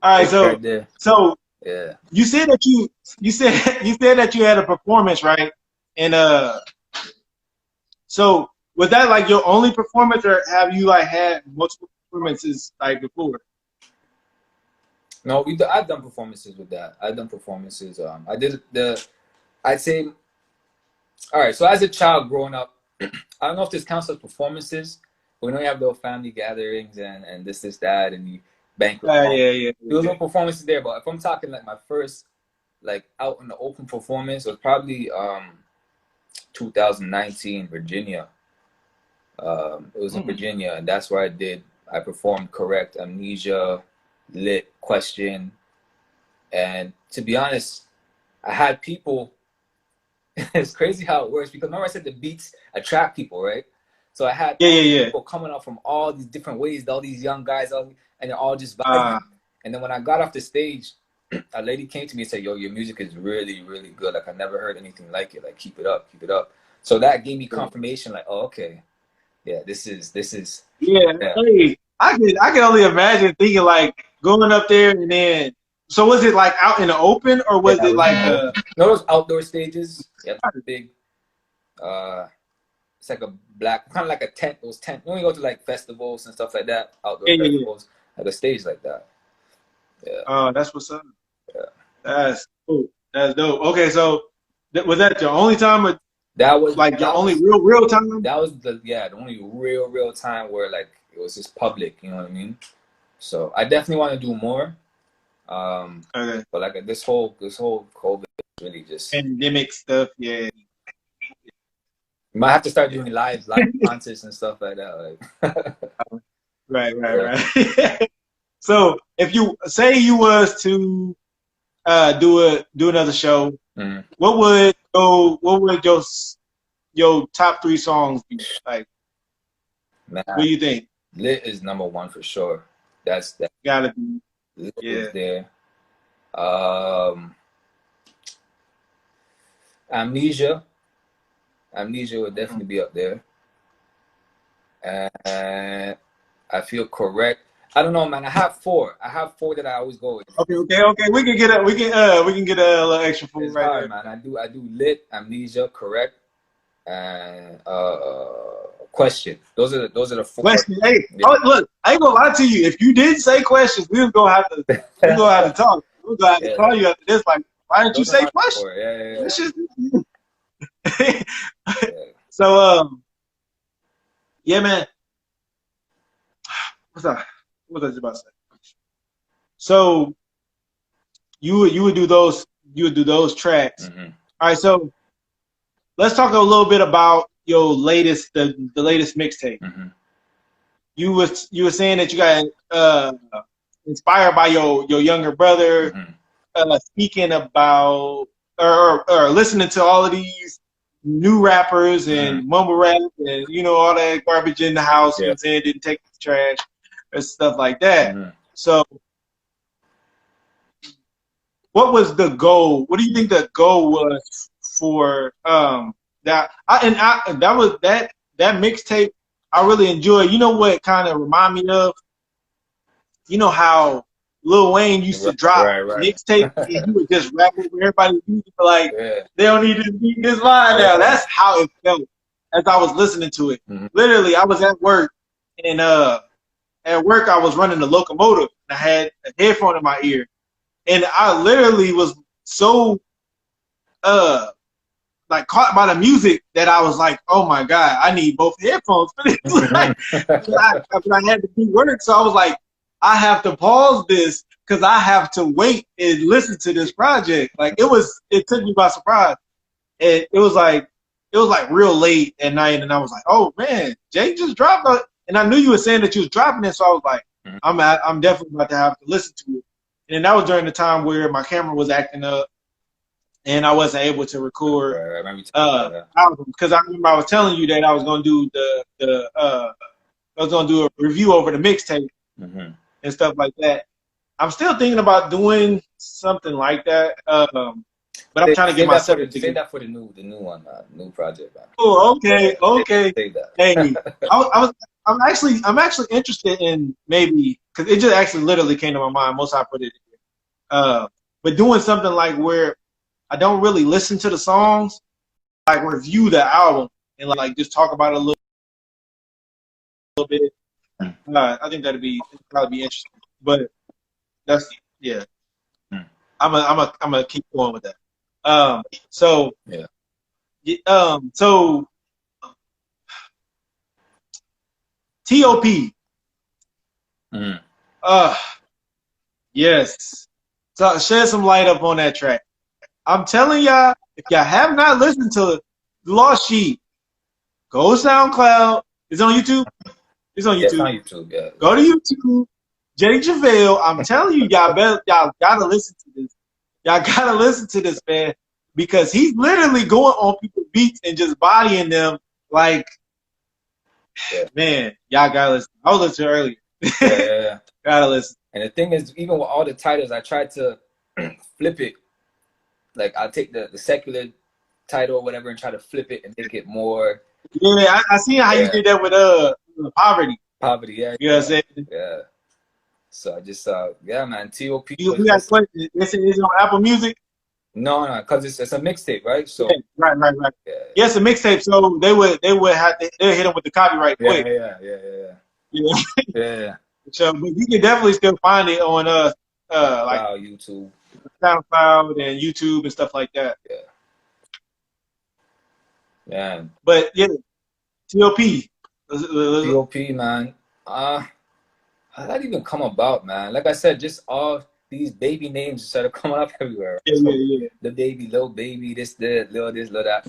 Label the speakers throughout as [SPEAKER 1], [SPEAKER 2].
[SPEAKER 1] All right, so
[SPEAKER 2] right there.
[SPEAKER 1] yeah, you said that you said that you had a performance, right? And so was that like your only performance, or have you like had multiple performances like before?
[SPEAKER 2] No, I've done performances with that. I've done performances. I did I'd say, all right. So as a child growing up, I don't know if this counts as performances. But we know you have those family gatherings and this, that, and the banquet.
[SPEAKER 1] Yeah.
[SPEAKER 2] There was no performances there, but if I'm talking like my first like out in the open performance was probably 2019 Virginia. It was in Virginia, and that's where I performed Correct, Amnesia, Lit, Question, and to be honest, I had people. It's crazy how it works because remember I said the beats attract people, right? So I had people coming up from all these different ways, all these young guys, and they're all just vibing. And then when I got off the stage, a lady came to me and said, "Yo, your music is really, really good. Like I never heard anything like it. Like keep it up, keep it up." So that gave me confirmation. Like, oh, okay, yeah, this is.
[SPEAKER 1] Yeah. Hey, I can only imagine thinking like going up there and then. So was it like out in the open, or was it like
[SPEAKER 2] no, those outdoor stages? Yeah, big. It's like a black, kind of like a tent. Those tent. When we go to like festivals and stuff like that, outdoor festivals, like a stage like that. Yeah.
[SPEAKER 1] Oh, that's what's up. Yeah. That's cool. That's dope. Okay, so was that your only time?
[SPEAKER 2] That was
[SPEAKER 1] like your only real time.
[SPEAKER 2] That was the only real time where like it was just public. You know what I mean? So I definitely want to do more. Okay. But like this whole COVID really just
[SPEAKER 1] pandemic stuff. Yeah.
[SPEAKER 2] You might have to start doing live concerts and stuff like that. Like.
[SPEAKER 1] Right. So if you say you was to do another show, what would your top 3 songs be like?
[SPEAKER 2] Man,
[SPEAKER 1] what do you think?
[SPEAKER 2] Lit is #1 for sure. That's
[SPEAKER 1] gotta be.
[SPEAKER 2] Lit is there. Amnesia would definitely be up there. And I feel Correct. I don't know, man. I have 4 that I always go with.
[SPEAKER 1] Okay. We can get a little extra 4 right
[SPEAKER 2] hard,
[SPEAKER 1] there.
[SPEAKER 2] Man. I do Lit, Amnesia, Correct, and Question. Those are the 4.
[SPEAKER 1] Question. Hey, look, I ain't gonna lie to you. If you did say Questions, we're gonna have to talk. We're gonna have to call you after this. Like, why didn't you say Question?
[SPEAKER 2] Yeah.
[SPEAKER 1] So yeah, man. What was I about to say? So you would do those tracks. All right, so let's talk a little bit about your latest the latest mixtape. You were saying that you got inspired by your younger brother, speaking about or listening to all of these new rappers and mumble rap and all that garbage in the house. You know what I'm saying? Didn't take the trash or stuff like that. So what was the goal? What do you think the goal was for that? That mixtape I really enjoyed. You know what kind of remind me of? You know how Lil Wayne used to drop mixtape and he would just rap over everybody's music like they don't need to beat this line now. That's how it felt as I was listening to it. Literally, I was at work and at work I was running the locomotive and I had a headphone in my ear. And I literally was so like caught by the music that I was like, oh my God, I need both headphones for this. But I had to do work, so I was like, I have to pause this because I have to wait and listen to this project. Like it took me by surprise. And it was like real late at night, and I was like, oh man, Jay just dropped it. And I knew you were saying that you was dropping it, so I was like, I'm definitely about to have to listen to it. And that was during the time where my camera was acting up and I wasn't able to record because I remember I was telling you that I was gonna do a review over the mixtape and stuff like that. I'm still thinking about doing something like that. But I'm trying to get myself together.
[SPEAKER 2] Save that for the new one, new project. Man.
[SPEAKER 1] Oh, okay.
[SPEAKER 2] Save that.
[SPEAKER 1] Hey, I I'm actually interested in maybe because it just actually literally came to my mind. Most I put it, but doing something like where I don't really listen to the songs, like review the album and like just talk about it a little bit. I think that'd probably be interesting. But that's yeah. I'm gonna keep going with that. So
[SPEAKER 2] yeah.
[SPEAKER 1] So T.O.P. Yes. So shed some light up on that track. I'm telling y'all, if y'all have not listened to The Lost Sheep, go SoundCloud. It's on YouTube. It's on YouTube.
[SPEAKER 2] Yeah, it's on YouTube. Yeah.
[SPEAKER 1] Go to YouTube. Juvell. I'm telling you, y'all gotta listen to this. Y'all gotta listen to this, man, because he's literally going on people's beats and just bodying them like, man, y'all gotta listen. I was listening earlier.
[SPEAKER 2] Yeah.
[SPEAKER 1] Gotta listen.
[SPEAKER 2] And the thing is, even with all the titles, I tried to flip it. Like, I'll take the secular title or whatever and try to flip it and make it more.
[SPEAKER 1] Yeah, I seen how you did that with poverty.
[SPEAKER 2] Poverty, yeah.
[SPEAKER 1] You know what I'm saying?
[SPEAKER 2] Yeah. So I just, yeah, man, T.O.P.
[SPEAKER 1] You got a question. It's on Apple Music?
[SPEAKER 2] No, because it's a mixtape, right? So
[SPEAKER 1] right.
[SPEAKER 2] Yeah.
[SPEAKER 1] Yes, a mixtape. So they would have to hit them with the copyright quick.
[SPEAKER 2] Yeah.
[SPEAKER 1] So, but you can definitely still find it on like
[SPEAKER 2] YouTube,
[SPEAKER 1] SoundCloud, and YouTube and stuff like that.
[SPEAKER 2] Yeah.
[SPEAKER 1] But yeah, T.O.P.
[SPEAKER 2] T.O.P. man. How did that even come about, man? Like I said, just all these baby names started coming up everywhere.
[SPEAKER 1] Right? Yeah.
[SPEAKER 2] The baby, little baby, this, little that.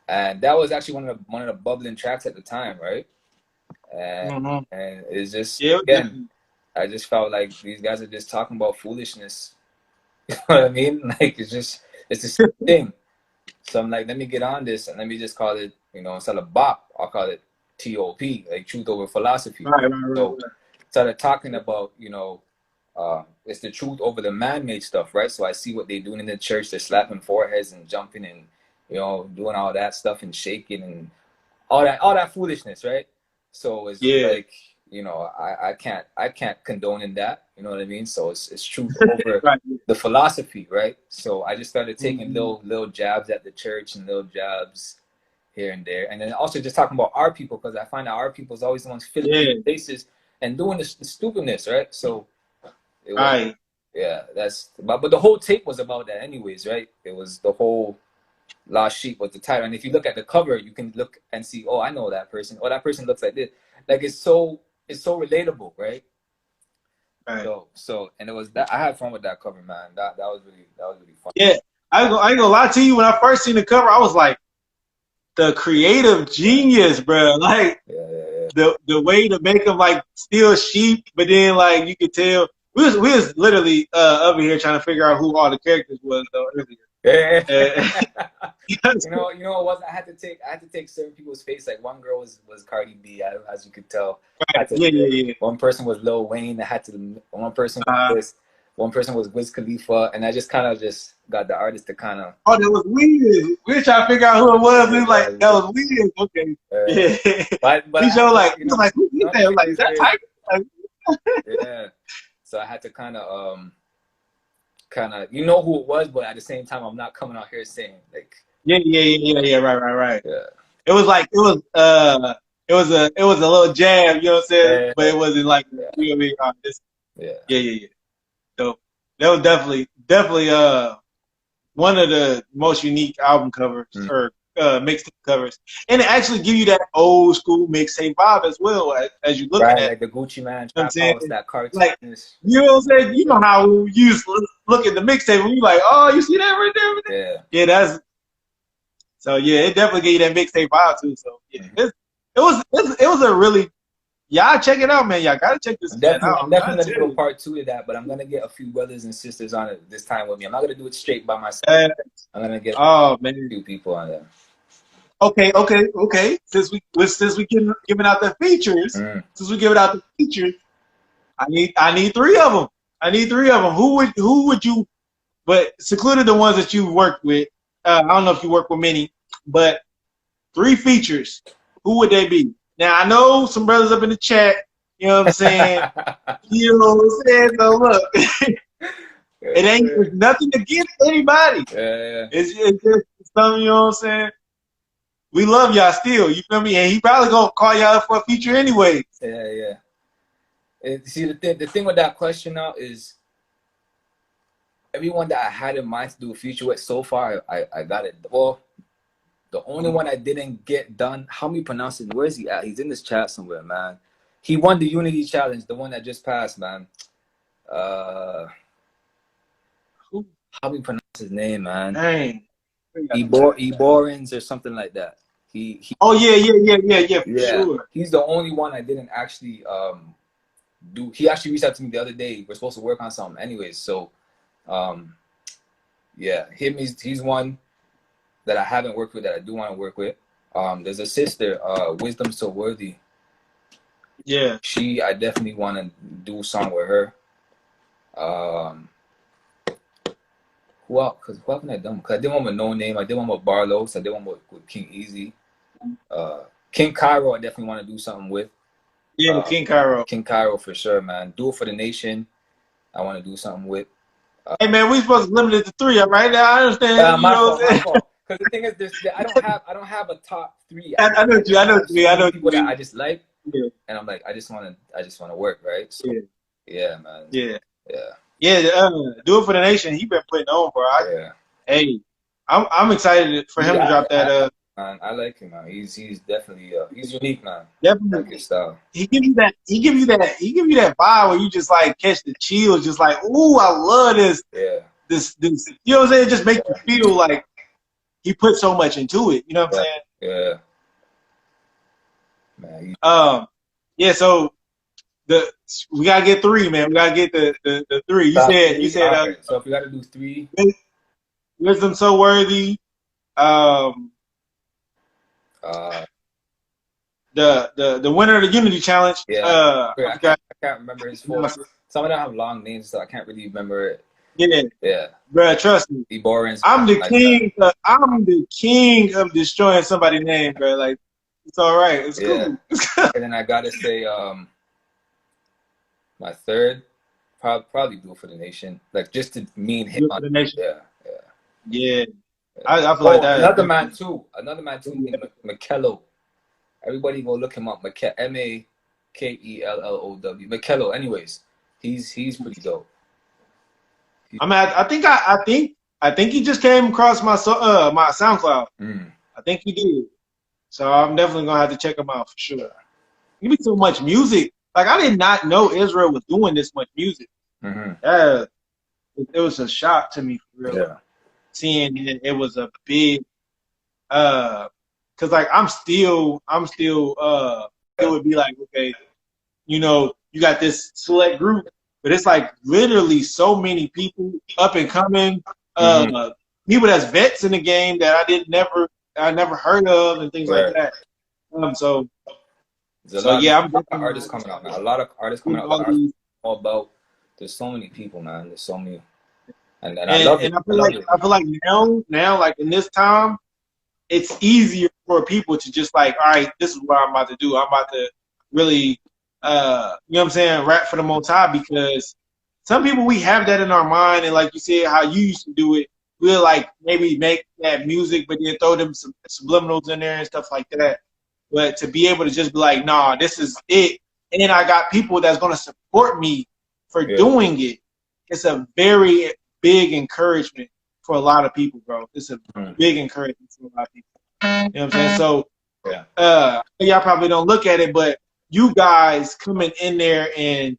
[SPEAKER 2] And that was actually one of the bubbling tracks at the time, right? And and it's just again, I just felt like these guys are just talking about foolishness. You know what I mean? Like it's the same thing. So I'm like, let me get on this and let me just call it, instead of bop, I'll call it T.O.P. like truth over philosophy.
[SPEAKER 1] Right.
[SPEAKER 2] So started talking about, it's the truth over the man-made stuff, right? So I see what they're doing in the church. They're slapping foreheads and jumping and, doing all that stuff and shaking and all that foolishness, right? So it's like, I can't condone in that. You know what I mean? So it's truth over the philosophy, right? So I just started taking little jabs at the church and little jabs here and there, and then also just talking about our people, because I find that our people is always the ones filling their faces and doing the stupidness, right? So but the whole tape was about that anyways, right? It was the whole Lost Sheep was the title, and if you look at the cover, you can look and see, oh, I know that person, oh, that person looks like this. Like it's so relatable, right? So and it was that I had fun with that cover, man. That was really fun.
[SPEAKER 1] Yeah, I ain't gonna lie to you. When I first seen the cover, I was like, the creative genius, bro. Like the way to make them like still sheep, but then like you could tell we was literally over here trying to figure out who all the characters was though earlier.
[SPEAKER 2] You know what was I had to take certain people's face. Like one girl was Cardi B, as you could tell. One person was Lil Wayne. One person was this. One person was Wiz Khalifa, and I just kind of just got the artist to kind of.
[SPEAKER 1] Oh, that was weird. We were trying to figure out who it was. We was like, that was weird. Okay. But he showed like, he was like, who is that? Like, is that Tiger?
[SPEAKER 2] So I had to kind of you know who it was, but at the same time, I'm not coming out here saying like.
[SPEAKER 1] Right. Yeah. It was like it was a little jab, you know what I'm saying? But it wasn't like really this. Yeah. So that was definitely one of the most unique album covers or mixtape covers, and it actually give you that old school mixtape vibe as well as you look at
[SPEAKER 2] like the Gucci Man, that cartoon.
[SPEAKER 1] Like, you know what I'm saying? You know how we used to look at the mixtape and you like, oh, you see that right there? Yeah, that's. So yeah, it definitely gave you that mixtape vibe too. So yeah, it was a really. Y'all check it out, man. Y'all gotta check this out.
[SPEAKER 2] I'm definitely gonna do a part 2 of that, but I'm gonna get a few brothers and sisters on it this time with me. I'm not gonna do it straight by myself. I'm gonna get a few people on there.
[SPEAKER 1] Okay. Since we giving out the features, I need 3 of them. Who would you? But secluded the ones that you've worked with. I don't know if you work with many, but 3 features. Who would they be? Now I know some brothers up in the chat, you know what I'm saying? You know what I'm saying? So look, it ain't there's nothing against anybody.
[SPEAKER 2] Yeah.
[SPEAKER 1] It's just something, you know what I'm saying? We love y'all still, you feel me? And he probably gonna call y'all for a feature anyway.
[SPEAKER 2] Yeah. And see, the thing with that question now is everyone that I had in mind to do a feature with so far, I got it. Well, the only one I didn't get done, how many pronounce it? Where is he at? He's in this chat somewhere, man. He won the Unity Challenge, the one that just passed, man. How do you pronounce his name, man?
[SPEAKER 1] Dang.
[SPEAKER 2] Eborins or something like that.
[SPEAKER 1] Oh yeah, for sure.
[SPEAKER 2] He's the only one I didn't actually do. He actually reached out to me the other day. We're supposed to work on something anyways. So yeah, he's one that I haven't worked with that I do want to work with. There's a sister, Wisdom So Worthy.
[SPEAKER 1] Yeah.
[SPEAKER 2] I definitely want to do a song with her. Who else? Because who haven't I done? Because I did one with No Name. I did one with Barlow. I did one with King Easy. King Cairo, I definitely want to do something with.
[SPEAKER 1] Yeah, King Cairo.
[SPEAKER 2] King Cairo for sure, man. Do It For The Nation. I want to do something with.
[SPEAKER 1] Hey man, we supposed to limit it to 3 right now. I understand.
[SPEAKER 2] My fault. Because the thing is, I don't have a top 3.
[SPEAKER 1] I know
[SPEAKER 2] people that I just like, and I'm like, I just want to work, right? So, yeah, man.
[SPEAKER 1] Yeah. Do It For The Nation. He been putting on, bro. Hey, I'm excited for him to drop that.
[SPEAKER 2] Man, I like him, man. He's definitely he's unique, man.
[SPEAKER 1] Definitely.
[SPEAKER 2] I like his style.
[SPEAKER 1] He give you that vibe where you just like catch the chills, just like, ooh, I love this.
[SPEAKER 2] Yeah.
[SPEAKER 1] This, you know what I'm saying? It just make you feel like he put so much into it. You know what I'm saying?
[SPEAKER 2] Yeah. Man.
[SPEAKER 1] Yeah. So we gotta get 3, man. We gotta get the 3. You said.
[SPEAKER 2] Right. So if we gotta do 3,
[SPEAKER 1] Wisdom So Worthy. The winner of the Unity Challenge.
[SPEAKER 2] Yeah. I can't remember his full. Some of them have long names, so I can't really remember it. Yeah.
[SPEAKER 1] Bro, trust me. I'm the king. I'm the king of destroying somebody's name, bro. Like, it's all right. It's cool.
[SPEAKER 2] And then I gotta say, my third, probably Do It For The Nation. Like just to me and him.
[SPEAKER 1] Do It For The Nation.
[SPEAKER 2] Yeah.
[SPEAKER 1] I feel like that.
[SPEAKER 2] Another man too, named Makello. Everybody go look him up. Makellow. Makello. Anyways, he's pretty dope.
[SPEAKER 1] I think he just came across my my SoundCloud. I think he did. So I'm definitely gonna have to check him out for sure. Give me so much music. Like I did not know Israel was doing this much music. It was a shock to me for real.
[SPEAKER 2] Yeah.
[SPEAKER 1] Seeing it was a big cause like I'm still it would be like, okay, you know, you got this select group, but it's like literally so many people up and coming, people that's vets in the game that I never heard of and things like that. So yeah, I'm definitely
[SPEAKER 2] artists coming out, man. A lot of artists coming out. All about. There's so many people, man. There's so many. And I love it.
[SPEAKER 1] And I feel like now, like in this time, it's easier for people to just like, all right, this is what I'm about to do. I'm about to really, you know what I'm saying, rap for the Most High, because some people, we have that in our mind, and like you said, how you used to do it, we'll like maybe make that music, but then throw them some subliminals in there and stuff like that. But to be able to just be like, nah, this is it, and then I got people that's gonna support me for doing it. It's a very big encouragement for a lot of people, bro. It's a big encouragement for a lot of people. You know what I'm saying? So, y'all probably don't look at it, but you guys coming in there and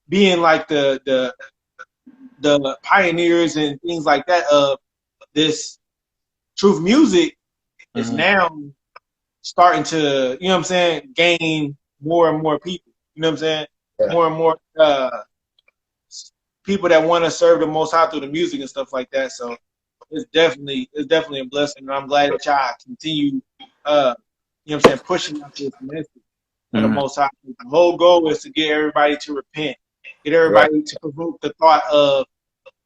[SPEAKER 1] being like the pioneers and things like that of this truth music is now starting to, you know what I'm saying, gain more and more people. You know what I'm saying? More and more people that want to serve the Most High through the music and stuff like that. So it's definitely a blessing, and I'm glad that y'all continue, you know what I'm saying, pushing out this message for the Most High. The whole goal is to get everybody to repent, get everybody to provoke the thought of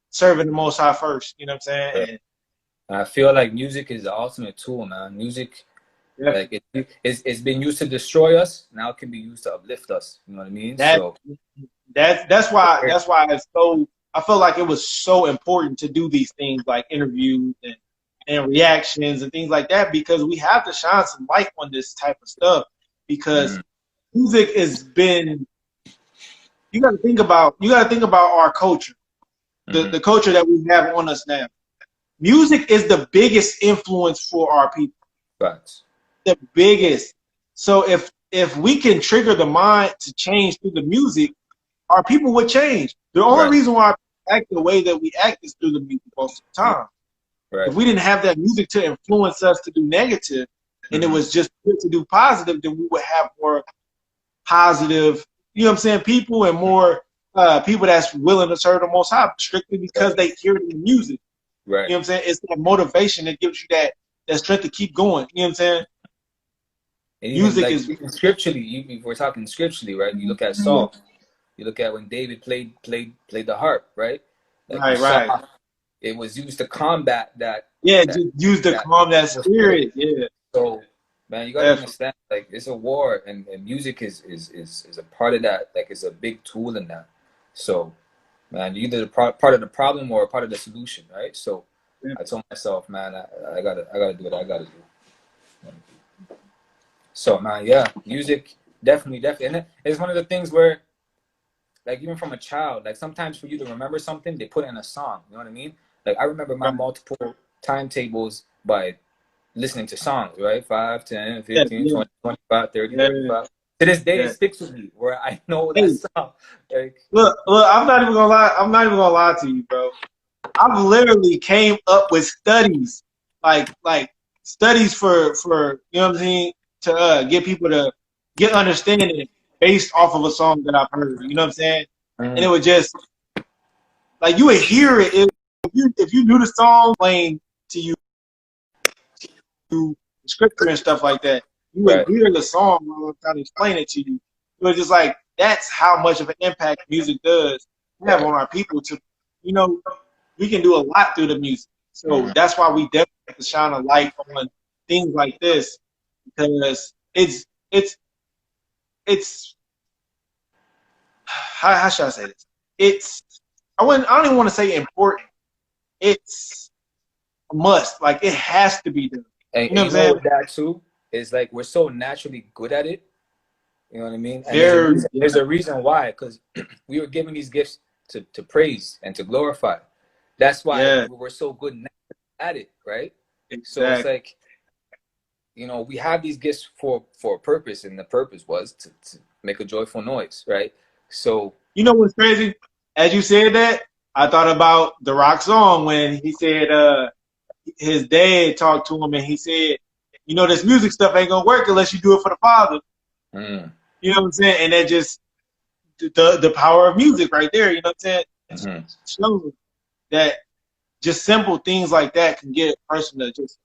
[SPEAKER 1] serving the Most High first. You know what I'm saying?
[SPEAKER 2] And I feel like music is the ultimate tool, man. Music Like it's been used to destroy us. Now it can be used to uplift us. You know what I mean?
[SPEAKER 1] That's why it's so. I felt like it was so important to do these things like interviews and reactions and things like that, because we have to shine some light on this type of stuff, because music has been, you got to think about our culture, the culture that we have on us now. Music is the biggest influence for our people.
[SPEAKER 2] Facts.
[SPEAKER 1] The biggest. So if we can trigger the mind to change through the music, our people would change. The only reason why we act the way that we act is through the music most of the time.
[SPEAKER 2] Right.
[SPEAKER 1] If we didn't have that music to influence us to do negative, and it was just good to do positive, then we would have more positive, you know what I'm saying, people, and more people that's willing to serve the Most High strictly because they hear it in the music.
[SPEAKER 2] Right.
[SPEAKER 1] You know what I'm saying? It's that motivation that gives you that strength to keep going. You know what I'm saying?
[SPEAKER 2] And
[SPEAKER 1] music
[SPEAKER 2] like,
[SPEAKER 1] is
[SPEAKER 2] scripturally. If we're talking scripturally, right? You look at Saul. You look at when David played the harp, right? Like
[SPEAKER 1] right.
[SPEAKER 2] It was used to combat that.
[SPEAKER 1] Yeah, used to calm that spirit. Yeah.
[SPEAKER 2] So, man, you gotta understand, like, it's a war, and music is a part of that. Like, it's a big tool in that. So, man, you're either part of the problem or a part of the solution, right? So, I told myself, man, I gotta do what I gotta do. So, man, yeah, music definitely, and it's one of the things where, like, even from a child, like, sometimes for you to remember something, they put it in a song. You know what I mean? Like, I remember my multiple timetables by listening to songs, right? 5, 10, 15, 20, 25, 30, 35. To this day, it sticks with me, where I know that song. Like,
[SPEAKER 1] look, I'm not even gonna lie to you, bro. I've literally came up with studies, like studies for you know what I'm saying, to get people to get understanding based off of a song that I've heard. You know what I'm saying? And it would just, like, you would hear it if you knew the song playing to you, the scripture and stuff like that. You would hear the song while I'm trying to explain it to you. It was just like, that's how much of an impact music does have on our people. To, you know, we can do a lot through the music. So that's why we definitely have to shine a light on things like this, because it's how should I say this? I don't even want to say important. It's a must. Like, it has to be done.
[SPEAKER 2] And
[SPEAKER 1] you know what I'm saying?
[SPEAKER 2] That too is, like, we're so naturally good at it. You know what I mean? And there's a reason why, because we were given these gifts to praise and to glorify. That's why we're so good at it, right? Exactly. So it's like, you know, we have these gifts for a purpose, and the purpose was to make a joyful noise, right? So,
[SPEAKER 1] you know what's crazy? As you said that, I thought about the Rock song when he said his dad talked to him and he said, you know, this music stuff ain't gonna work unless you do it for the Father. You know what I'm saying? And that just the power of music right there. You know what I'm saying? Shows that just simple things like that can get a person to just,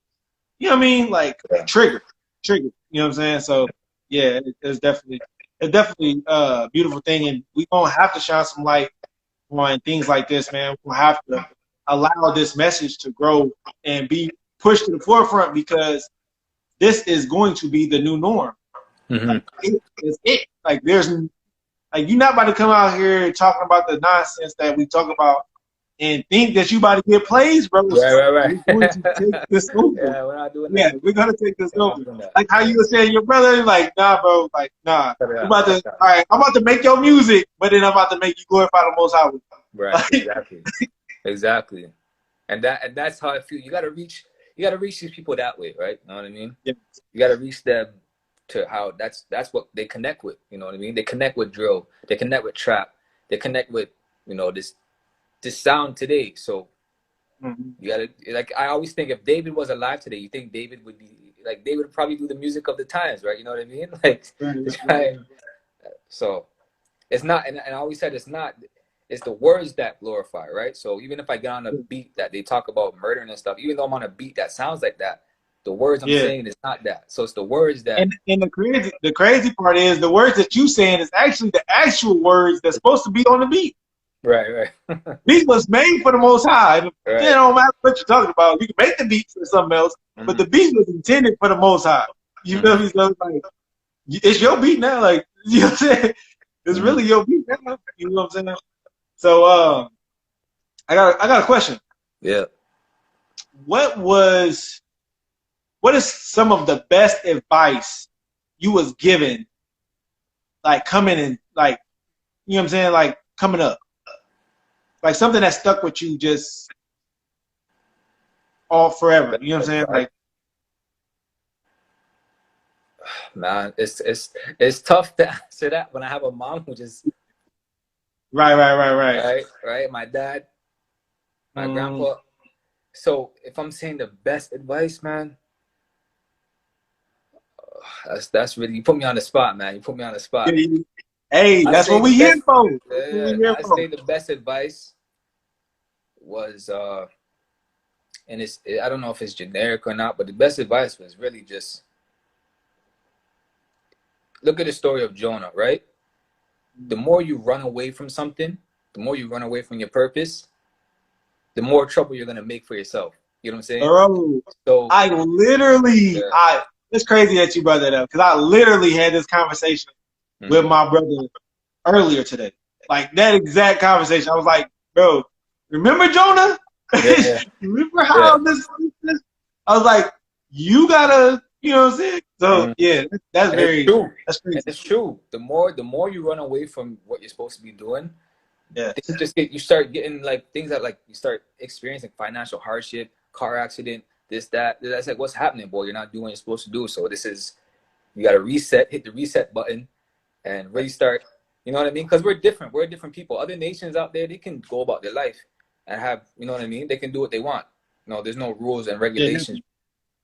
[SPEAKER 1] you know what I mean, like trigger. You know what I'm saying? So yeah, it's definitely a beautiful thing, and we gonna have to shine some light on things like this, man. We'll have to allow this message to grow and be pushed to the forefront, because this is going to be the new norm. Like, it's it. Like, there's, like, you're not about to come out here talking about the nonsense that we talk about and think that you about to get plays, bro.
[SPEAKER 2] Right.
[SPEAKER 1] We're going to take this over.
[SPEAKER 2] Yeah, we're not doing that. Yeah,
[SPEAKER 1] we're gonna take this over. Like how you were saying, your brother, like, nah, bro, like, nah. I'm about to, all right, I'm about to make your music, but then I'm about to make you glorify the Most High.
[SPEAKER 2] Right, exactly. And that's how I feel. You gotta reach these people that way, right? You know what I mean? Yeah. You gotta reach them to how that's what they connect with. You know what I mean? They connect with drill. They connect with trap. They connect with, you know, this sound today. So you gotta, like, I always think, if David was alive today, you think David would be like, they would probably do the music of the times, right? You know what I mean? Like, so it's not, and I always said it's the words that glorify, right? So even if I get on a beat that they talk about murdering and stuff, even though I'm on a beat that sounds like that, the words I'm saying is not that. So it's the words that.
[SPEAKER 1] And the crazy part is, the words that you saying is actually the actual words that's supposed to be on the beat.
[SPEAKER 2] Right.
[SPEAKER 1] Beat was made for the Most High. It don't matter what you're talking about. You can make the beat for something else, but the beat was intended for the Most High. You feel me? So it's like, it's your beat now. Like, you know what I'm saying? It's really your beat now. You know what I'm saying? So, I got a question.
[SPEAKER 2] Yeah.
[SPEAKER 1] What is some of the best advice you was given, like coming in, like, you know what I'm saying, like coming up, like something that stuck with you just all forever. You know what I'm saying? Like,
[SPEAKER 2] man, it's tough to answer that when I have a mom who just right. My dad, my grandpa. So if I'm saying the best advice, man, that's really, you put me on the spot, man. You put me on the spot.
[SPEAKER 1] Hey, that's what we here for.
[SPEAKER 2] I say the best advice was, and I don't know if it's generic or not, but the best advice was really just look at the story of Jonah, right? The more you run away from something, the more you run away from your purpose, the more trouble you're gonna make for yourself. You know what I'm saying?
[SPEAKER 1] Bro, so I literally, it's crazy that you brought that up because I literally had this conversation with my brother earlier today. Like that exact conversation. I was like, bro, remember Jonah? Remember how this? I was like, you gotta, you know what I'm saying? So yeah, that's very true. That's crazy.
[SPEAKER 2] And it's true. The more you run away from what you're supposed to be doing, you start getting like things that like you start experiencing financial hardship, car accident, this, that. That's like, what's happening, boy? You're not doing what you're supposed to do. So you gotta reset, hit the reset button, and really start. You know what I mean? Because we're different. We're different people. Other nations out there, they can go about their life and have, you know what I mean? They can do what they want. No, there's no rules and regulations.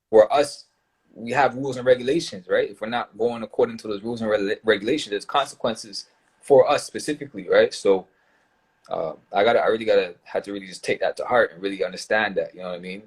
[SPEAKER 2] For us, we have rules and regulations, right? If we're not going according to those rules and regulations, there's consequences for us specifically, right? So I had to really just take that to heart and really understand that, you know what I mean?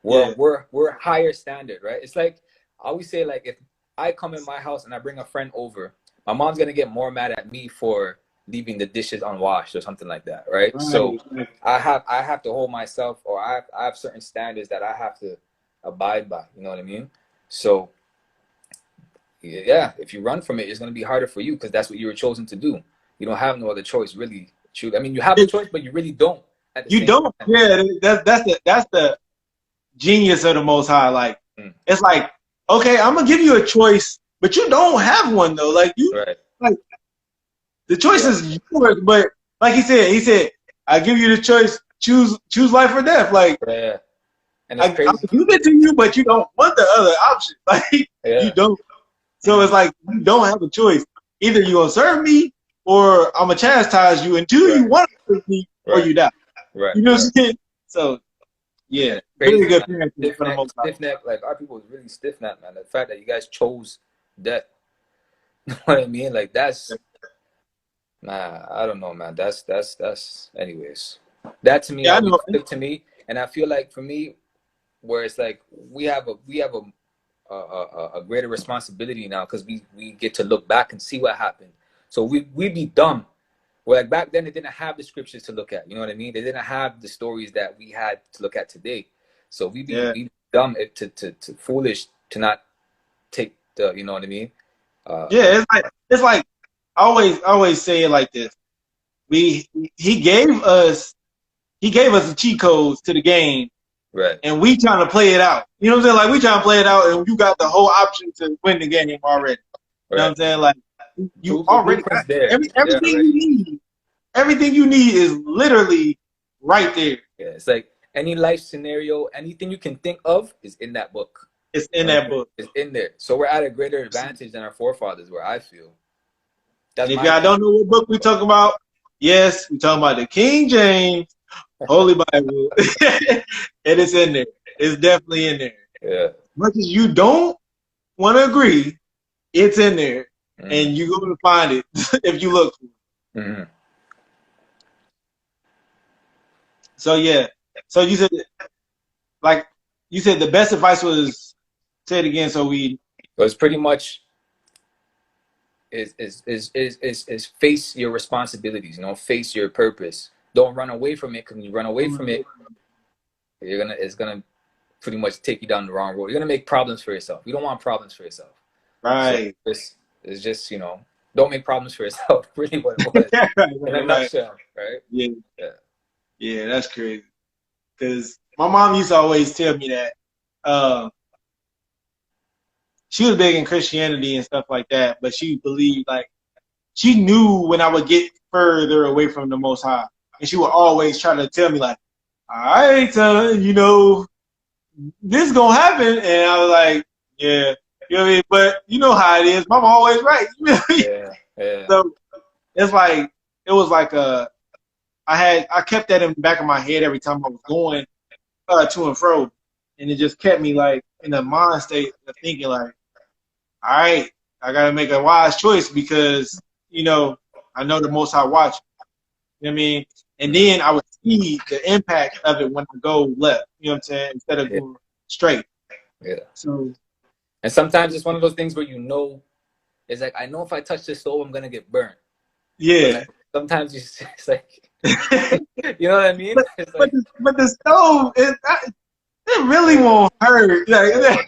[SPEAKER 2] We're higher standard, right? It's like, I always say, like, if I come in my house and I bring a friend over, my mom's gonna get more mad at me for leaving the dishes unwashed or something like that, right? So I have to hold myself, or I have certain standards that I have to abide by. You know what I mean? So yeah, if you run from it, it's gonna be harder for you because that's what you were chosen to do. You don't have no other choice, really. I mean, you have a choice, but you really don't.
[SPEAKER 1] You don't. Yeah, that's the genius of the Most High. Like, it's like, okay, I'm gonna give you a choice, but you don't have one though. Like like the choice is yours. But like he said, I give you the choice. Choose life or death. Like,
[SPEAKER 2] and it's crazy.
[SPEAKER 1] I'll give it to you, but you don't want the other option. Like, you don't. So it's like you don't have a choice. Either you gonna serve me, or I'm gonna chastise you until you want to serve me, or you die. You know what I'm saying? So yeah,
[SPEAKER 2] really good. Stiff neck, like our people is really stiff neck, man. The fact that you guys chose death, you know what I mean? Like that's, nah, I don't know, man. That's anyways. That to me, stick to me, and I feel like for me, where it's like we have a greater responsibility now because we get to look back and see what happened. So we'd be dumb. Well, like back then, they didn't have the scriptures to look at. You know what I mean? They didn't have the stories that we had to look at today. So we'd be dumb to foolish to not take the, you know what I mean?
[SPEAKER 1] It's like I always say it like this. He gave us the cheat codes to the game.
[SPEAKER 2] Right.
[SPEAKER 1] And we trying to play it out. You know what I'm saying? Like, we trying to play it out, and you got the whole option to win the game already. You know what I'm saying? Like, you already got everything you need. Everything you need is literally right there.
[SPEAKER 2] Yeah, it's like any life scenario, anything you can think of is in that book.
[SPEAKER 1] It's in that book.
[SPEAKER 2] It's in there. So we're at a greater advantage than our forefathers, where I feel.
[SPEAKER 1] If y'all don't know what book we talking about, yes, we talking about the King James Holy Bible. And it's in there. It's definitely in there.
[SPEAKER 2] Yeah.
[SPEAKER 1] As much as you don't want to agree, it's in there. And you're going to find it if you look for it. So yeah. So you said, like, you said the best advice was, say it again so we...
[SPEAKER 2] It was pretty much is face your responsibilities, you know, face your purpose. Don't run away from it, because when you run away from it, it's gonna pretty much take you down the wrong road. You're gonna make problems for yourself. You don't want problems for yourself.
[SPEAKER 1] Right.
[SPEAKER 2] So this is just, you know, don't make problems for yourself. Really what it was. In a nutshell, right?
[SPEAKER 1] Yeah.
[SPEAKER 2] Yeah.
[SPEAKER 1] Yeah, that's crazy. Because my mom used to always tell me that she was big in Christianity and stuff like that, but she believed, like, she knew when I would get further away from the Most High. And she would always try to tell me, like, all right, you know, this is going to happen. And I was like, yeah, you know what I mean? But you know how it is. Mama always right. You know what I mean?
[SPEAKER 2] Yeah.
[SPEAKER 1] So it's like, it was like I kept that in the back of my head every time I was going to and fro. And it just kept me, like, in a mind state of thinking, like, all right, I got to make a wise choice because, you know, I know the Most High watch. You know what I mean? And then I would see the impact of it when I go left. You know what I'm saying? Instead of going straight.
[SPEAKER 2] Yeah.
[SPEAKER 1] So.
[SPEAKER 2] And sometimes it's one of those things where, you know, it's like, I know if I touch this stove, I'm gonna get burnt.
[SPEAKER 1] Yeah.
[SPEAKER 2] Like, sometimes it's like, you know what I mean?
[SPEAKER 1] But the stove, it really won't hurt. Like,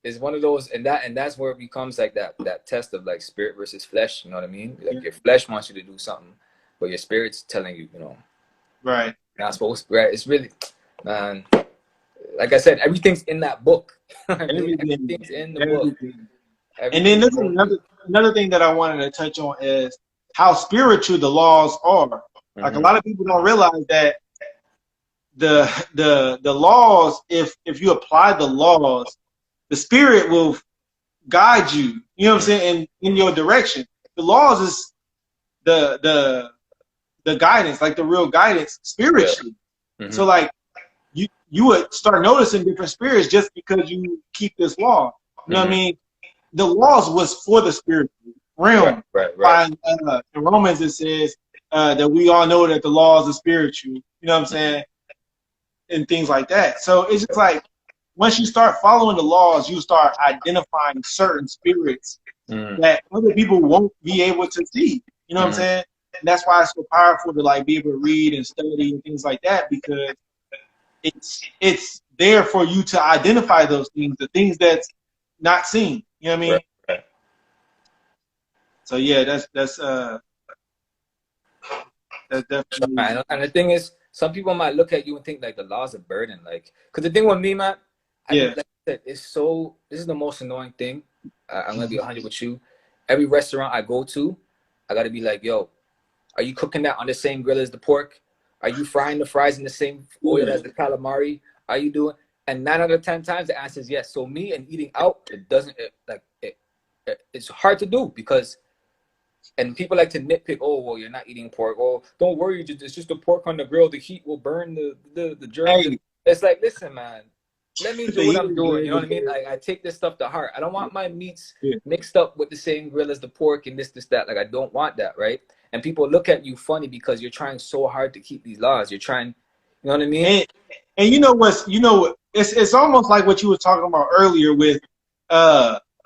[SPEAKER 2] it's one of those, and that's where it becomes like that test of like spirit versus flesh. You know what I mean? Like your flesh wants you to do something, but your spirit's telling you, you know,
[SPEAKER 1] right.
[SPEAKER 2] You're not supposed to. Right? It's really, man. Like I said, everything's in that book. Everything's in the book.
[SPEAKER 1] And then this is another thing that I wanted to touch on is how spiritual the laws are. Like, a lot of people don't realize that the laws, if you apply the laws, the spirit will guide you. You know what I'm saying? In your direction. The laws is the guidance, like the real guidance spiritually. Yeah. So like you would start noticing different spirits just because you keep this law. You know what I mean? The laws was for the spiritual realm.
[SPEAKER 2] Right.
[SPEAKER 1] In Romans it says that we all know that the laws are spiritual. You know what I'm saying? And things like that. So it's just like, once you start following the laws, you start identifying certain spirits that other people won't be able to see. You know what I'm saying? And that's why it's so powerful to like be able to read and study and things like that, because it's there for you to identify those things, the things that's not seen. You know what I mean?
[SPEAKER 2] Right.
[SPEAKER 1] So yeah, that's definitely.
[SPEAKER 2] And the thing is, some people might look at you and think like the law's a burden, like, because the thing with me, man, like I said, this is the most annoying thing. I'm gonna be 100 with you. Every restaurant I go to, I gotta be like, yo, are you cooking that on the same grill as the pork? Are you frying the fries in the same oil as the calamari? Are you doing? And 9 out of 10 times the answer is yes. So me and eating out, it's hard to do, because, and people like to nitpick, oh, well, you're not eating pork. Oh, don't worry, it's just the pork on the grill. The heat will burn the germs. Hey. It's like, listen, man, let me do what I'm doing. You know what I mean? I take this stuff to heart. I don't want my meats mixed up with the same grill as the pork and this, that. Like, I don't want that, right? And people look at you funny because you're trying so hard to keep these laws. You're trying, you know what I mean?
[SPEAKER 1] And it's almost like what you were talking about earlier with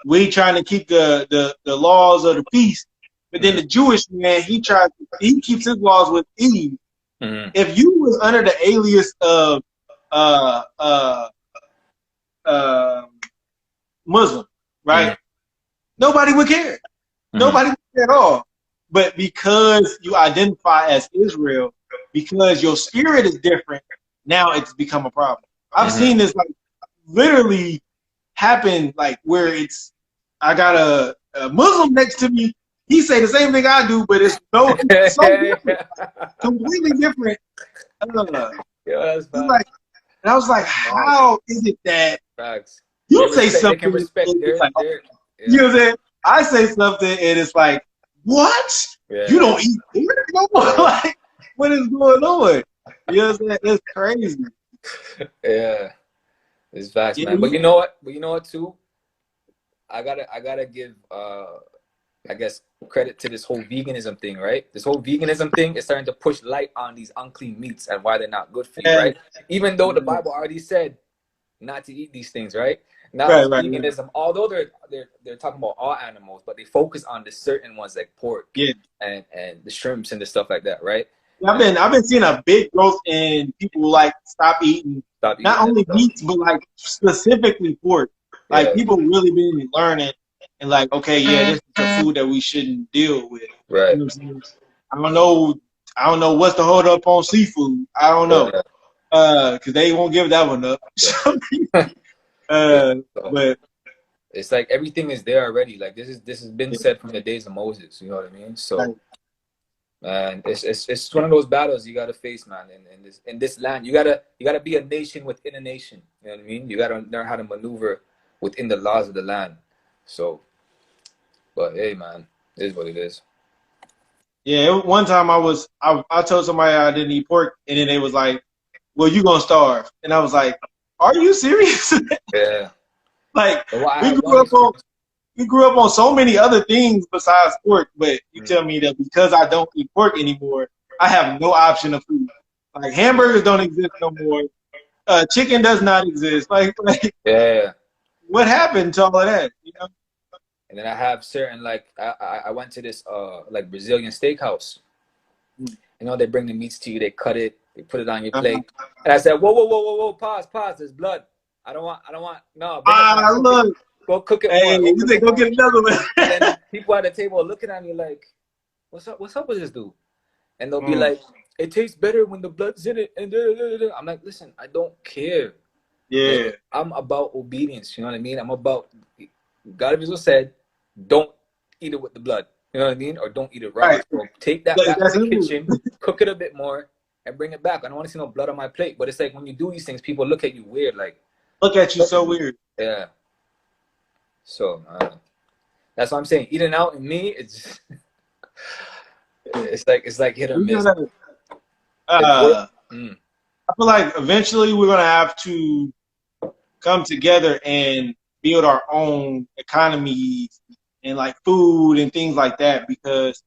[SPEAKER 1] we trying to keep the laws of the feast, but then the Jewish man, he keeps his laws with Eve. If you was under the alias of Muslim, right? Nobody would care. Nobody would care at all. But because you identify as Israel, because your spirit is different, now it's become a problem. I've seen this like literally happen, like where I got a Muslim next to me. He say the same thing I do, but it's so different, completely different.
[SPEAKER 2] That's
[SPEAKER 1] like, and I was like, how is it that you say something?
[SPEAKER 2] They can respect
[SPEAKER 1] you know what I'm saying? I say something and it's like, what? You don't eat pork no more? Like, what is going on? You know what I'm saying? It's crazy.
[SPEAKER 2] Yeah, it's facts, man. But you know what too? I gotta give I guess credit to this whole veganism thing, right? This whole veganism thing is starting to push light on these unclean meats and why they're not good for you, right? Even though the Bible already said not to eat these things, right? Now veganism, although they're talking about all animals, but they focus on the certain ones like pork and the shrimps and the stuff like that, right?
[SPEAKER 1] I've been seeing a big growth in people like stop eating
[SPEAKER 2] stop eating
[SPEAKER 1] not
[SPEAKER 2] that
[SPEAKER 1] only
[SPEAKER 2] stuff.
[SPEAKER 1] meats, but like specifically pork. Like people really been learning and like, okay, yeah, this is a food that we shouldn't deal with.
[SPEAKER 2] Right.
[SPEAKER 1] You know what I'm saying? I don't know what's the hold up on seafood. I don't know. Cause they won't give that one up. But
[SPEAKER 2] it's like everything is there already. Like this has been said from the days of Moses. You know what I mean? So, man, it's one of those battles you gotta face, man. In this land, you gotta be a nation within a nation. You know what I mean? You gotta learn how to maneuver within the laws of the land. So, but hey, man, it is what it is.
[SPEAKER 1] Yeah, one time I told somebody I didn't eat pork, and then they was like, "Well, you gonna starve?" And I was like, "Are you serious?"
[SPEAKER 2] Yeah.
[SPEAKER 1] Like we grew up on so many other things besides pork, but you tell me that because I don't eat pork anymore, I have no option of food. Like hamburgers don't exist no more. Chicken does not exist. Like
[SPEAKER 2] yeah.
[SPEAKER 1] What happened to all of that? You know?
[SPEAKER 2] And then I have certain like I went to this like Brazilian steakhouse. You know, they bring the meats to you, they cut it, they put it on your plate. And I said, whoa, pause, there's blood. I don't want no.
[SPEAKER 1] Look.
[SPEAKER 2] Go cook it
[SPEAKER 1] hey,
[SPEAKER 2] more.
[SPEAKER 1] You say go get another one.
[SPEAKER 2] And then people at the table are looking at me like, what's up with this dude? And they'll be like, it tastes better when the blood's in it. And I'm like, listen, I don't care.
[SPEAKER 1] Yeah.
[SPEAKER 2] Like, I'm about obedience. You know what I mean? I'm about, God has said, don't eat it with the blood. You know what I mean? Or don't eat it raw. Right. So take that back to the kitchen, cook it a bit more, and bring it back. I don't want to see no blood on my plate. But it's like when you do these things, people look at you weird. Like,
[SPEAKER 1] look at you so weird.
[SPEAKER 2] Yeah. So that's what I'm saying. Eating out in me, it's like hit or miss.
[SPEAKER 1] I feel like eventually we're gonna have to come together and build our own economies and like food and things like that, because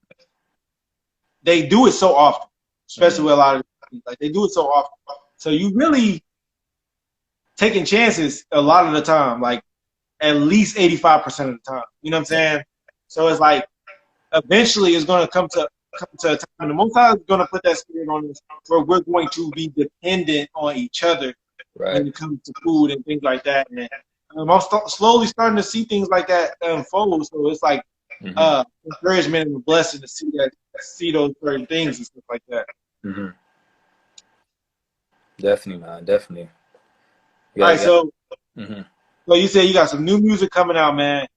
[SPEAKER 1] they do it so often, especially with a lot of things. Like they do it so often. So you really taking chances a lot of the time, like at least 85% of the time. You know what I'm saying? So it's like eventually it's gonna come to a time, and the Most High is gonna put that spirit on us where we're going to be dependent on each other when it comes to food and things like that. And I'm slowly starting to see things like that unfold. So it's like encouragement and a blessing to see those certain things and stuff like that.
[SPEAKER 2] Definitely, man. Definitely.
[SPEAKER 1] All right, so you said you got some new music coming out, man.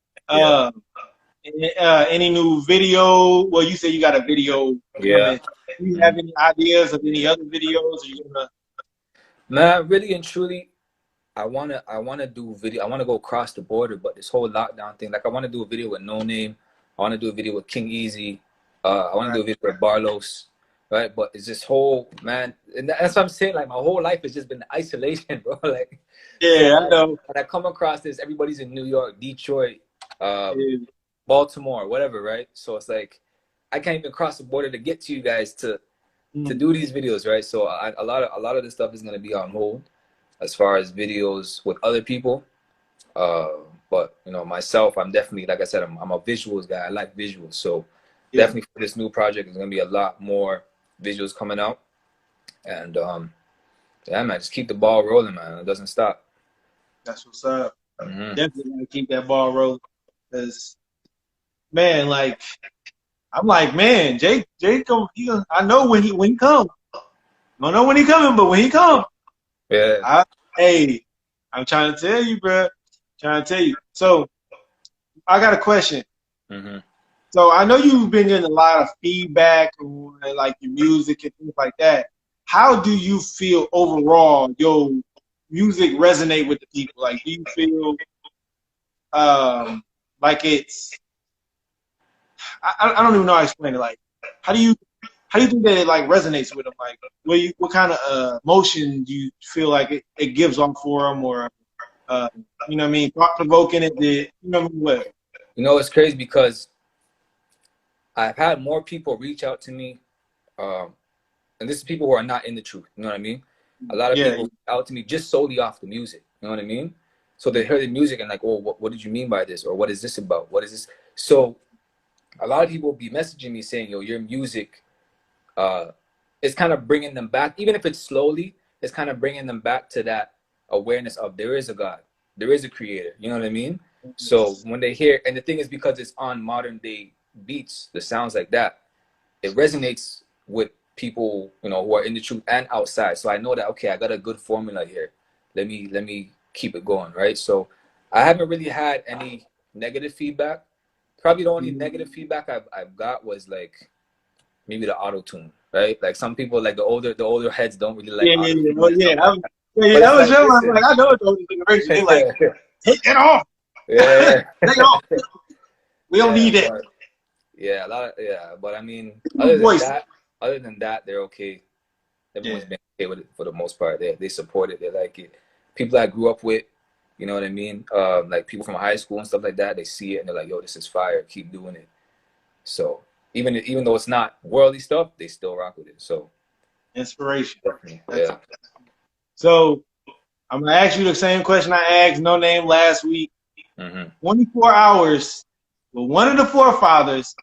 [SPEAKER 1] Any new video? Well, you said you got a video coming. Do you have any ideas of any other videos? Are you gonna...
[SPEAKER 2] Man, really and truly, I wanna do video. I wanna go across the border, but this whole lockdown thing, like I wanna do a video with No Name. I wanna do a video with King Easy. I wanna do a video with Barlos. Right, but it's this whole, man, and that's what I'm saying. Like my whole life has just been isolation, bro. Like,
[SPEAKER 1] I know.
[SPEAKER 2] When I come across this, everybody's in New York, Detroit, Baltimore, whatever, right? So it's like I can't even cross the border to get to you guys to do these videos, right? So a lot of this stuff is gonna be on hold as far as videos with other people. But you know, myself, I'm definitely, like I said, I'm a visuals guy. I like visuals, so definitely for this new project, there's gonna be a lot more visuals coming out, and yeah, man, just keep the ball rolling, man. It doesn't stop.
[SPEAKER 1] That's what's up. Definitely gotta keep that ball rolling, because man, like I'm like, man, Jake, I know when he come. I don't know when he coming, but when he come, I'm trying to tell you, bro. Trying to tell you. So I got a question. So I know you've been getting a lot of feedback on like your music and things like that. How do you feel overall your music resonate with the people? Like, do you feel like it's I don't even know how to explain it. Like, how do you think that it like resonates with them? Like, what kind of emotion do you feel like it gives off for them, or you know what I mean, thought provoking it? You know what I mean? What?
[SPEAKER 2] You know, it's crazy because I've had more people reach out to me, and this is people who are not in the truth. You know what I mean? A lot of people reach out to me just solely off the music. You know what I mean? So they hear the music and like, oh, what did you mean by this? Or what is this about? What is this? So a lot of people will be messaging me saying, yo, your music is kind of bringing them back, even if it's slowly. it's kind of bringing them back to that awareness of there is a God, there is a creator. You know what I mean? So when they hear, and the thing is, because it's on modern day beats, the sounds like that, it resonates with people, you know, who are in the truth and outside. So I know that, okay, I got a good formula here. Let me keep it going, right? So I haven't really had any negative feedback. Probably the only negative feedback I've got was like maybe the auto tune, right? Like some people, like the older heads don't really like auto tune.
[SPEAKER 1] Oh, yeah.
[SPEAKER 2] But
[SPEAKER 1] That
[SPEAKER 2] it's
[SPEAKER 1] was
[SPEAKER 2] like,
[SPEAKER 1] your
[SPEAKER 2] listen,
[SPEAKER 1] like, I know it's the older generation. They like, take that off.
[SPEAKER 2] yeah,
[SPEAKER 1] Take it off. We don't need it.
[SPEAKER 2] but, yeah, a lot of, yeah. But I mean,
[SPEAKER 1] Voice.
[SPEAKER 2] other than that, they're okay. Everyone's been okay with it for the most part. They support it. They like it. People I grew up with, you know what I mean? Like people from high school and stuff like that, they see it and they're like, yo, this is fire. Keep doing it. So even though it's not worldly stuff, they still rock with it. So
[SPEAKER 1] inspiration.
[SPEAKER 2] Yeah.
[SPEAKER 1] So I'm gonna ask you the same question I asked No Name last week. 24 hours with one of the forefathers.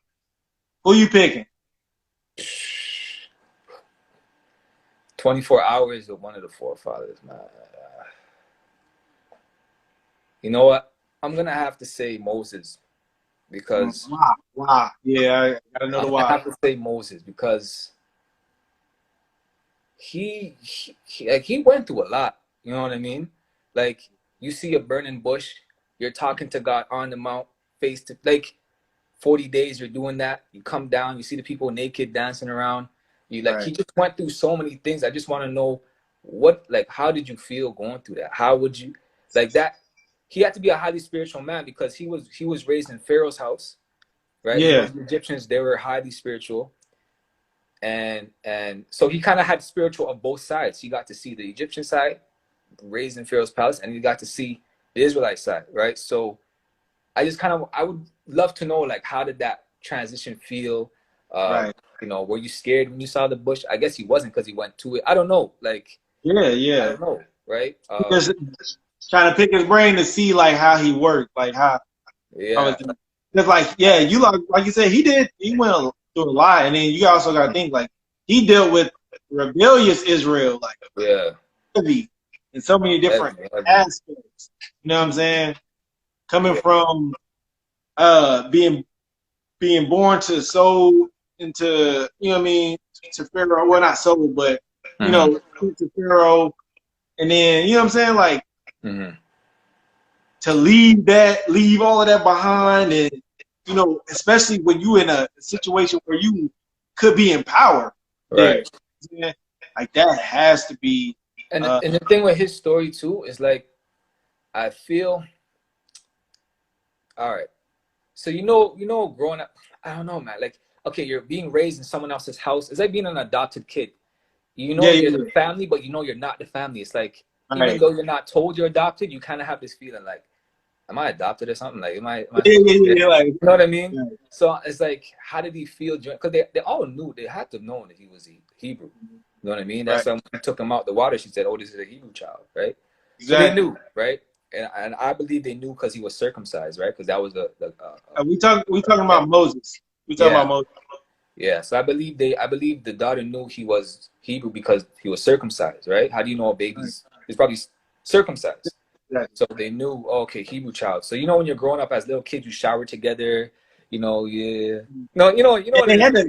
[SPEAKER 1] Who you picking?
[SPEAKER 2] 24 hours with one of the forefathers, man. You know what? I'm gonna have to say Moses, because
[SPEAKER 1] why? Yeah, I gotta know the why.
[SPEAKER 2] I have to say Moses because he went through a lot. You know what I mean? Like, you see a burning bush, you're talking to God on the mount, face to, like, 40 days you're doing that. You come down, you see the people naked dancing around. You like, he just went through so many things. I just want to know how did you feel going through that? How would you like that? He had to be a highly spiritual man because he was raised in Pharaoh's house, right?
[SPEAKER 1] Yeah.
[SPEAKER 2] You know, the Egyptians, they were highly spiritual. And so he kind of had spiritual of both sides. He got to see the Egyptian side, raised in Pharaoh's palace, and he got to see the Israelite side, right? So I would love to know, like, how did that transition feel? You know, were you scared when you saw the bush? I guess he wasn't because he went to it. I don't know. Like,
[SPEAKER 1] yeah.
[SPEAKER 2] I don't know, right?
[SPEAKER 1] Just trying to pick his brain to see like how he worked, like how.
[SPEAKER 2] Yeah.
[SPEAKER 1] Because like you like you said, he went through a lot, and then you also got to think like he dealt with rebellious Israel, like heavy in so many different aspects. You know what I'm saying? Coming from being born to soul into, you know what I mean, to Pharaoh. Well, not soul, but you know, to Pharaoh, and then you know what I'm saying, like to leave all of that behind, and you know, especially when you in a situation where you could be in power,
[SPEAKER 2] right?
[SPEAKER 1] Yeah, like that has to be.
[SPEAKER 2] And the thing with his story too is like, I feel, all right. So you know, growing up, I don't know, man. Like, okay, you're being raised in someone else's house. It's like being an adopted kid. You know, you're the family, but you know you're not the family. It's like, even though you're not told you're adopted, you kind of have this feeling like, am I adopted or something? Like, am I like, you know what I mean? Yeah. So it's like, how did he feel? Because they all knew, they had to have known that he was Hebrew. You know what I mean? That's why when we took him out the water, she said, oh, this is a Hebrew child, right? Exactly. So they knew, right? And I believe they knew because he was circumcised, right? Because that was
[SPEAKER 1] we talking about Moses. We talking about Moses.
[SPEAKER 2] Yeah, so I believe the daughter knew he was Hebrew because he was circumcised, right? How do you know a baby's he's probably circumcised? Right. So they knew, oh, okay, Hebrew child. So you know, when you're growing up as little kids, you shower together, you know, you know what it is.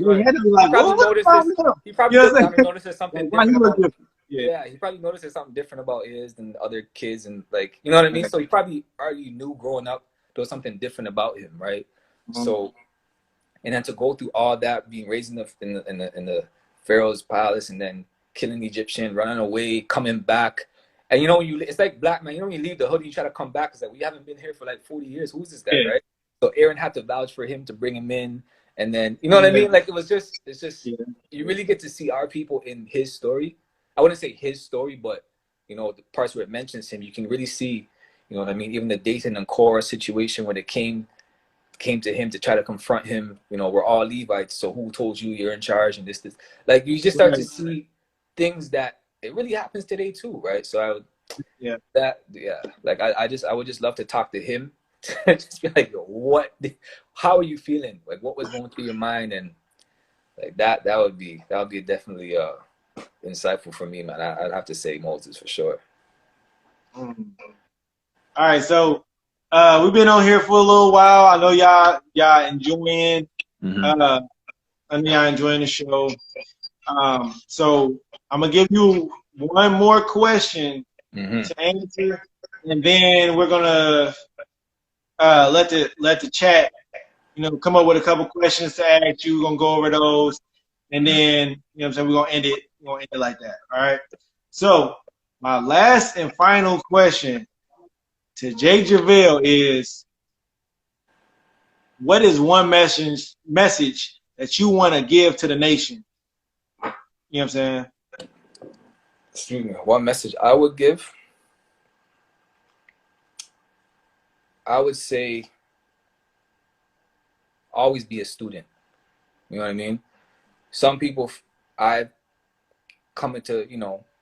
[SPEAKER 2] He probably notices something different about his. Yeah, he probably notices something different about his than other kids, and like, you know what I mean. So he probably already knew growing up there was something different about him, right? So, and then to go through all that, being raised in the Pharaoh's palace, and then killing the Egyptian, running away, coming back, and you know, it's like black man. You know, when you leave the hood, you try to come back. It's like, we haven't been here for like 40 years. Who's this guy, right? So Aaron had to vouch for him to bring him in, and then you know what I mean. Like, it's just you really get to see our people in his story. I wouldn't say his story, but you know, the parts where it mentions him, you can really see, you know what I mean. Even the Dathan and Korah situation where they came to him to try to confront him. You know, we're all Levites, so who told you you're in charge? And this. Like, you just start to see things that it really happens today too, right? So I would, like I would just love to talk to him, just be like, how are you feeling? Like, what was going through your mind? And like that would be definitely insightful for me, man. I'd have to say Moses for sure.
[SPEAKER 1] Mm. All right, so we've been on here for a little while. I know y'all enjoying the show. So I'm gonna give you one more question to answer, and then we're gonna let the chat, come up with a couple questions to ask you. We're gonna go over those, and then what I'm saying, we're gonna end it. We're gonna end it like that. All right. So my last and final question to Jay Juvell is, what is one message that you want to give to the nation? You know what I'm saying?
[SPEAKER 2] Excuse me. One message I would give, I would say, always be a student. You know what I mean? Some people I've come into,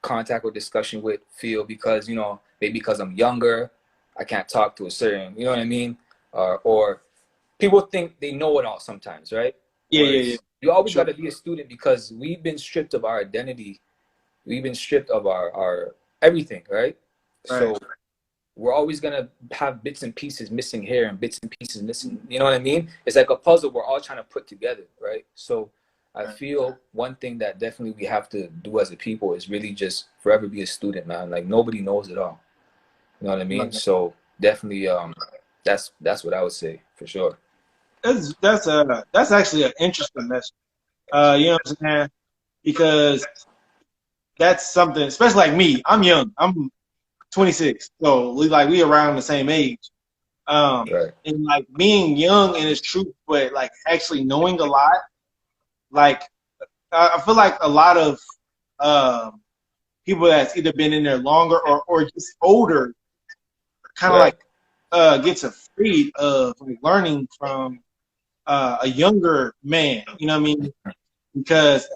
[SPEAKER 2] contact or discussion with feel because, maybe because I'm younger, I can't talk to a certain, you know what I mean? Or people think they know it all sometimes, right?
[SPEAKER 1] Yeah.
[SPEAKER 2] You always got to be a student because we've been stripped of our identity. We've been stripped of our everything, right? So we're always going to have bits and pieces missing here and bits and pieces missing. You know what I mean? It's like a puzzle we're all trying to put together, right? So I feel one thing that definitely we have to do as a people is really just forever be a student, man. Like nobody knows it all. You know what I mean? So definitely that's what I would say for sure.
[SPEAKER 1] That's actually an interesting message. You know what I'm saying? Because that's something, especially like me. I'm young. I'm 26, so we around the same age. And like being young and it's true, but like actually knowing a lot, like I feel like a lot of people that's either been in there longer or just older, kind of like gets afraid of like learning from a younger man. You know what I mean? Because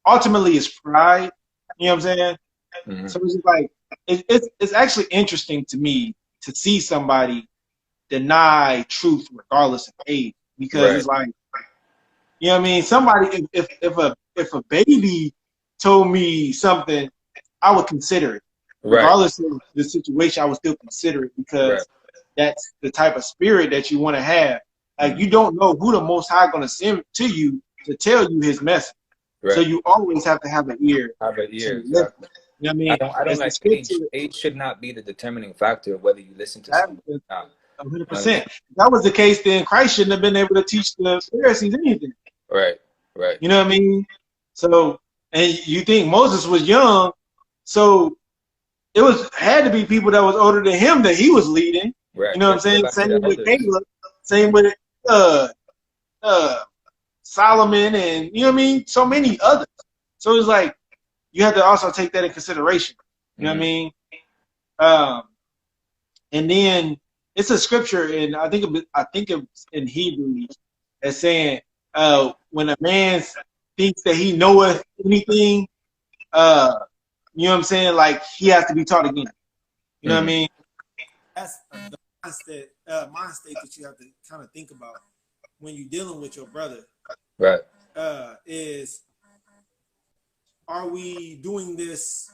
[SPEAKER 1] ultimately it's pride. You know what I'm saying? So it's just like it's actually interesting to me to see somebody deny truth regardless of age, because it's like, you know what I mean? Somebody, if a baby told me something, I would consider it. Regardless of the situation, I would still consider it, because that's the type of spirit that you want to have. Like, you don't know who the Most High going to send to you to tell you his message. So you always have to have an ear.
[SPEAKER 2] Exactly.
[SPEAKER 1] You know what I mean?
[SPEAKER 2] I don't like age. Age should not be the determining factor of whether you listen to something or not.
[SPEAKER 1] 100%. If that was the case, then Christ shouldn't have been able to teach the Pharisees anything.
[SPEAKER 2] Right.
[SPEAKER 1] You know what I mean? So, and you think Moses was young, so it had to be people that was older than him that he was leading. You know what I'm saying? Same with Caleb, same with Solomon, and you know what I mean? So many others. So it's like you have to also take that in consideration. You know what I mean? And then it's a scripture, and I think it's in Hebrews, that's saying when a man thinks that he knoweth anything, you know what I'm saying? Like, he has to be taught again. You know what I mean? That's the mind state that you have to kind of think about when you're dealing with your brother.
[SPEAKER 2] Right.
[SPEAKER 1] Is, are we doing this?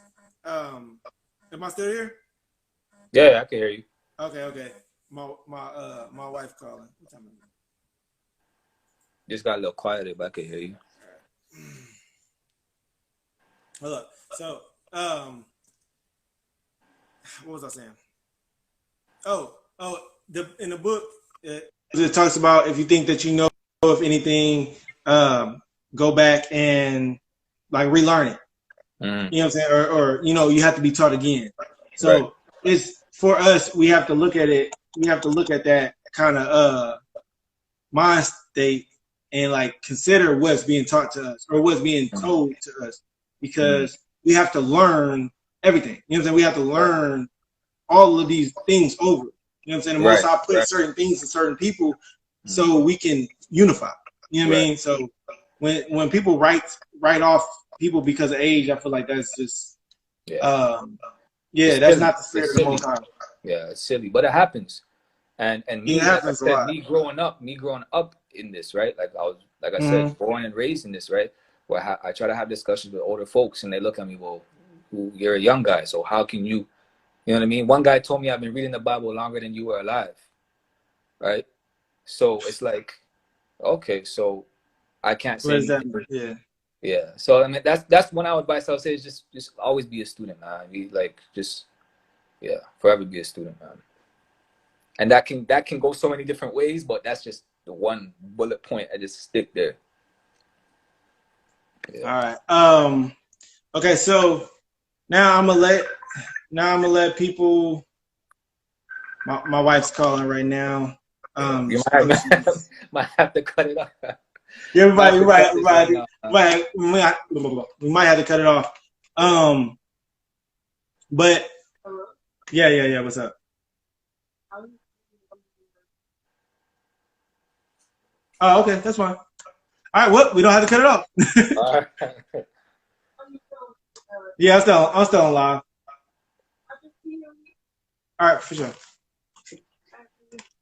[SPEAKER 1] Am I still here?
[SPEAKER 2] Yeah, I can hear you.
[SPEAKER 1] Okay. My wife calling. What time is it?
[SPEAKER 2] Just got a little quieter, but I can hear you.
[SPEAKER 1] Hold up. So, what was I saying? In the book, it talks about, if you think that you know of anything, go back and like relearn it. You know what I'm saying? Or you have to be taught again. So it's, for us, we have to look at it. We have to look at that kind of mind state and like consider what's being taught to us or what's being told to us, because we have to learn everything. You know what I'm saying? We have to learn all of these things over. You know what I'm saying? The Most High put certain things in certain people so we can unify. You know what I mean? So when people write off people because of age, I feel like that's just that's silly. Not the spirit of the Most High.
[SPEAKER 2] Yeah, it's silly, but it happens. And me, like I said, me growing up in this, right? Like I said, born and raised in this, right? where I try to have discussions with older folks, and they look at me, well, you're a young guy, so how can you, you know what I mean? One guy told me I've been reading the Bible longer than you were alive, right? So it's like, okay, so I can't say anything.
[SPEAKER 1] Yeah.
[SPEAKER 2] Yeah. So I mean, that's one advice I would say is just always be a student, man. Be like, just, yeah, forever be a student, man. And that can go so many different ways, but that's just the one bullet point I just stick there.
[SPEAKER 1] Yeah. All right. Okay, so now I'm gonna let people. My wife's calling right now.
[SPEAKER 2] You might have to cut it off.
[SPEAKER 1] Yeah, we might have to cut it off. But yeah. What's up? Oh, okay, that's fine. All right, well, we don't have to cut it off. Yeah, I'm still on live. All right, for sure.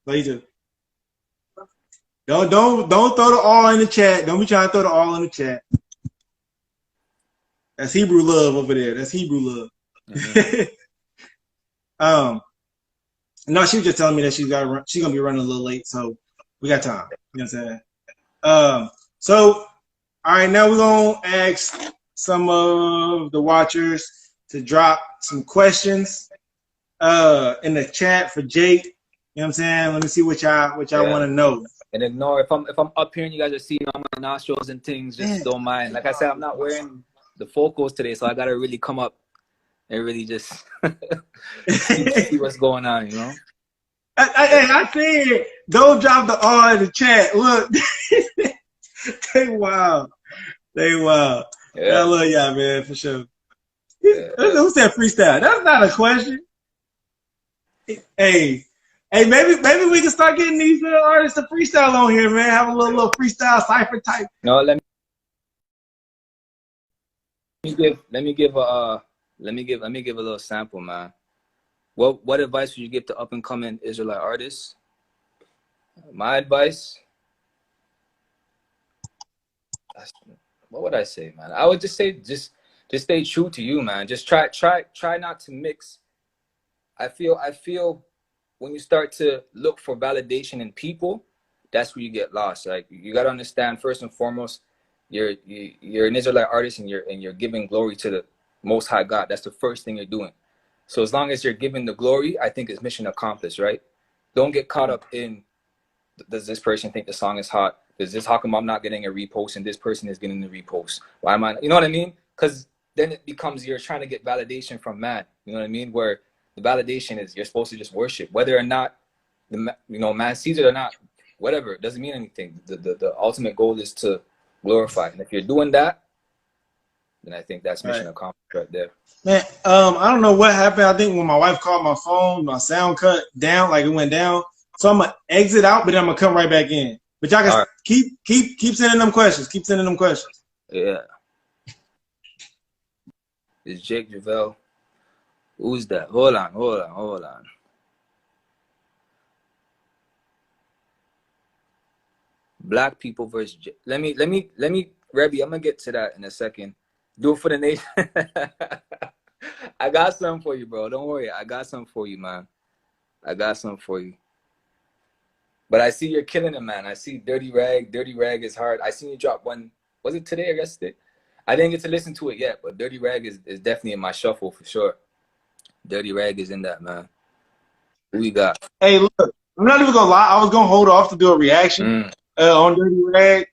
[SPEAKER 1] Love you too. Don't throw the all in the chat. Don't be trying to throw the all in the chat. That's Hebrew love over there. That's Hebrew love. Mm-hmm. No, she was just telling me that she's gonna be running a little late, so we got time. You know what I'm saying? So all right, now we're gonna ask some of the watchers to drop some questions in the chat for Jake. You know what I'm saying? Let me see what y'all want to know.
[SPEAKER 2] And ignore if I'm up here and you guys are seeing all my nostrils and things, just don't mind. Like I said, I'm not wearing the focals today, so I gotta really come up and really just see what's going on, you know.
[SPEAKER 1] I said don't drop the R in the chat. Look, they wild. Yeah. I love y'all, man, for sure. Yeah. Who said freestyle? That's not a question. Hey, maybe we can start getting these artists to freestyle on here, man. Have a little freestyle cipher type.
[SPEAKER 2] No, let me give a little sample, man. What advice would you give to up and coming Israelite artists? My advice, what would I say, man? I would just say just stay true to you, man. Just try not to mix. I feel when you start to look for validation in people, that's where you get lost. Like, you got to understand, first and foremost, you're an Israelite artist, and you're giving glory to the Most High God. That's the first thing you're doing. So as long as you're giving the glory, I think it's mission accomplished, right? Don't get caught up in, does this person think the song is hot? How come I'm not getting a repost and this person is getting the repost? Why am I, you know what I mean? Because then it becomes you're trying to get validation from man. You know what I mean? Where the validation is you're supposed to just worship, whether or not man sees it or not, whatever, it doesn't mean anything. The ultimate goal is to glorify, and if you're doing that, then I think that's mission accomplished right there.
[SPEAKER 1] Man, I don't know what happened. I think when my wife called my phone, my sound cut down, like it went down. So I'm gonna exit out, but then I'm gonna come right back in. But y'all can keep sending them questions. Keep sending them questions.
[SPEAKER 2] Yeah. It's Jake Juvell. Who's that? Hold on. Black people versus let me Rebbe, I'm gonna get to that in a second. Do it for the nation. I got something for you, bro. Don't worry. I got something for you, man. I got something for you. But I see you're killing it, man. I see Dirty Rag. Dirty Rag is hard. I seen you drop one. Was it today or yesterday? I didn't get to listen to it yet, but Dirty Rag is definitely in my shuffle for sure. Dirty Rag is in that, man. Who we got?
[SPEAKER 1] Hey, look, I'm not even gonna lie. I was gonna hold off to do a reaction on Dirty Rag.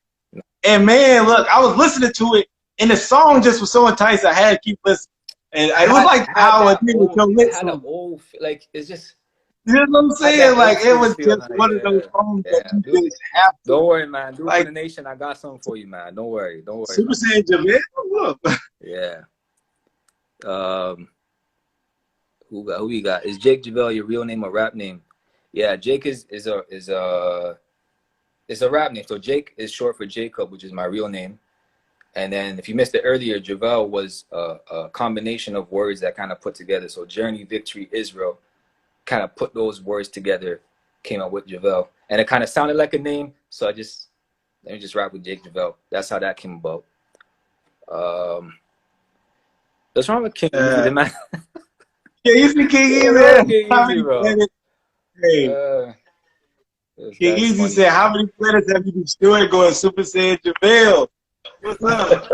[SPEAKER 1] And man, look, I was listening to it, and the song just was so enticing. I had to keep listening. And it was like how a thing would come with
[SPEAKER 2] some. Like, it's just.
[SPEAKER 1] You know what I'm saying? Like, it was just one of those songs that you just have to.
[SPEAKER 2] Don't worry, man. Do it for the nation. I got something for you, man. Don't worry.
[SPEAKER 1] Super Saiyan Juvell, look.
[SPEAKER 2] Yeah. Who we got? Is Jake Juvell your real name or rap name? Yeah, Jake is a rap name. So Jake is short for Jacob, which is my real name. And then if you missed it earlier, Juvell was a combination of words that kind of put together. So Journey, Victory, Israel, kind of put those words together, came up with Juvell. And it kind of sounded like a name, so let me just rap with Jake Juvell. That's how that came about. What's wrong with King Easy, the man?
[SPEAKER 1] Yeah, you see King Easy.
[SPEAKER 2] King Easy, bro.
[SPEAKER 1] Hey, King Easy said, "How many planets have you destroyed going Super Saiyan Juvell?" What's up?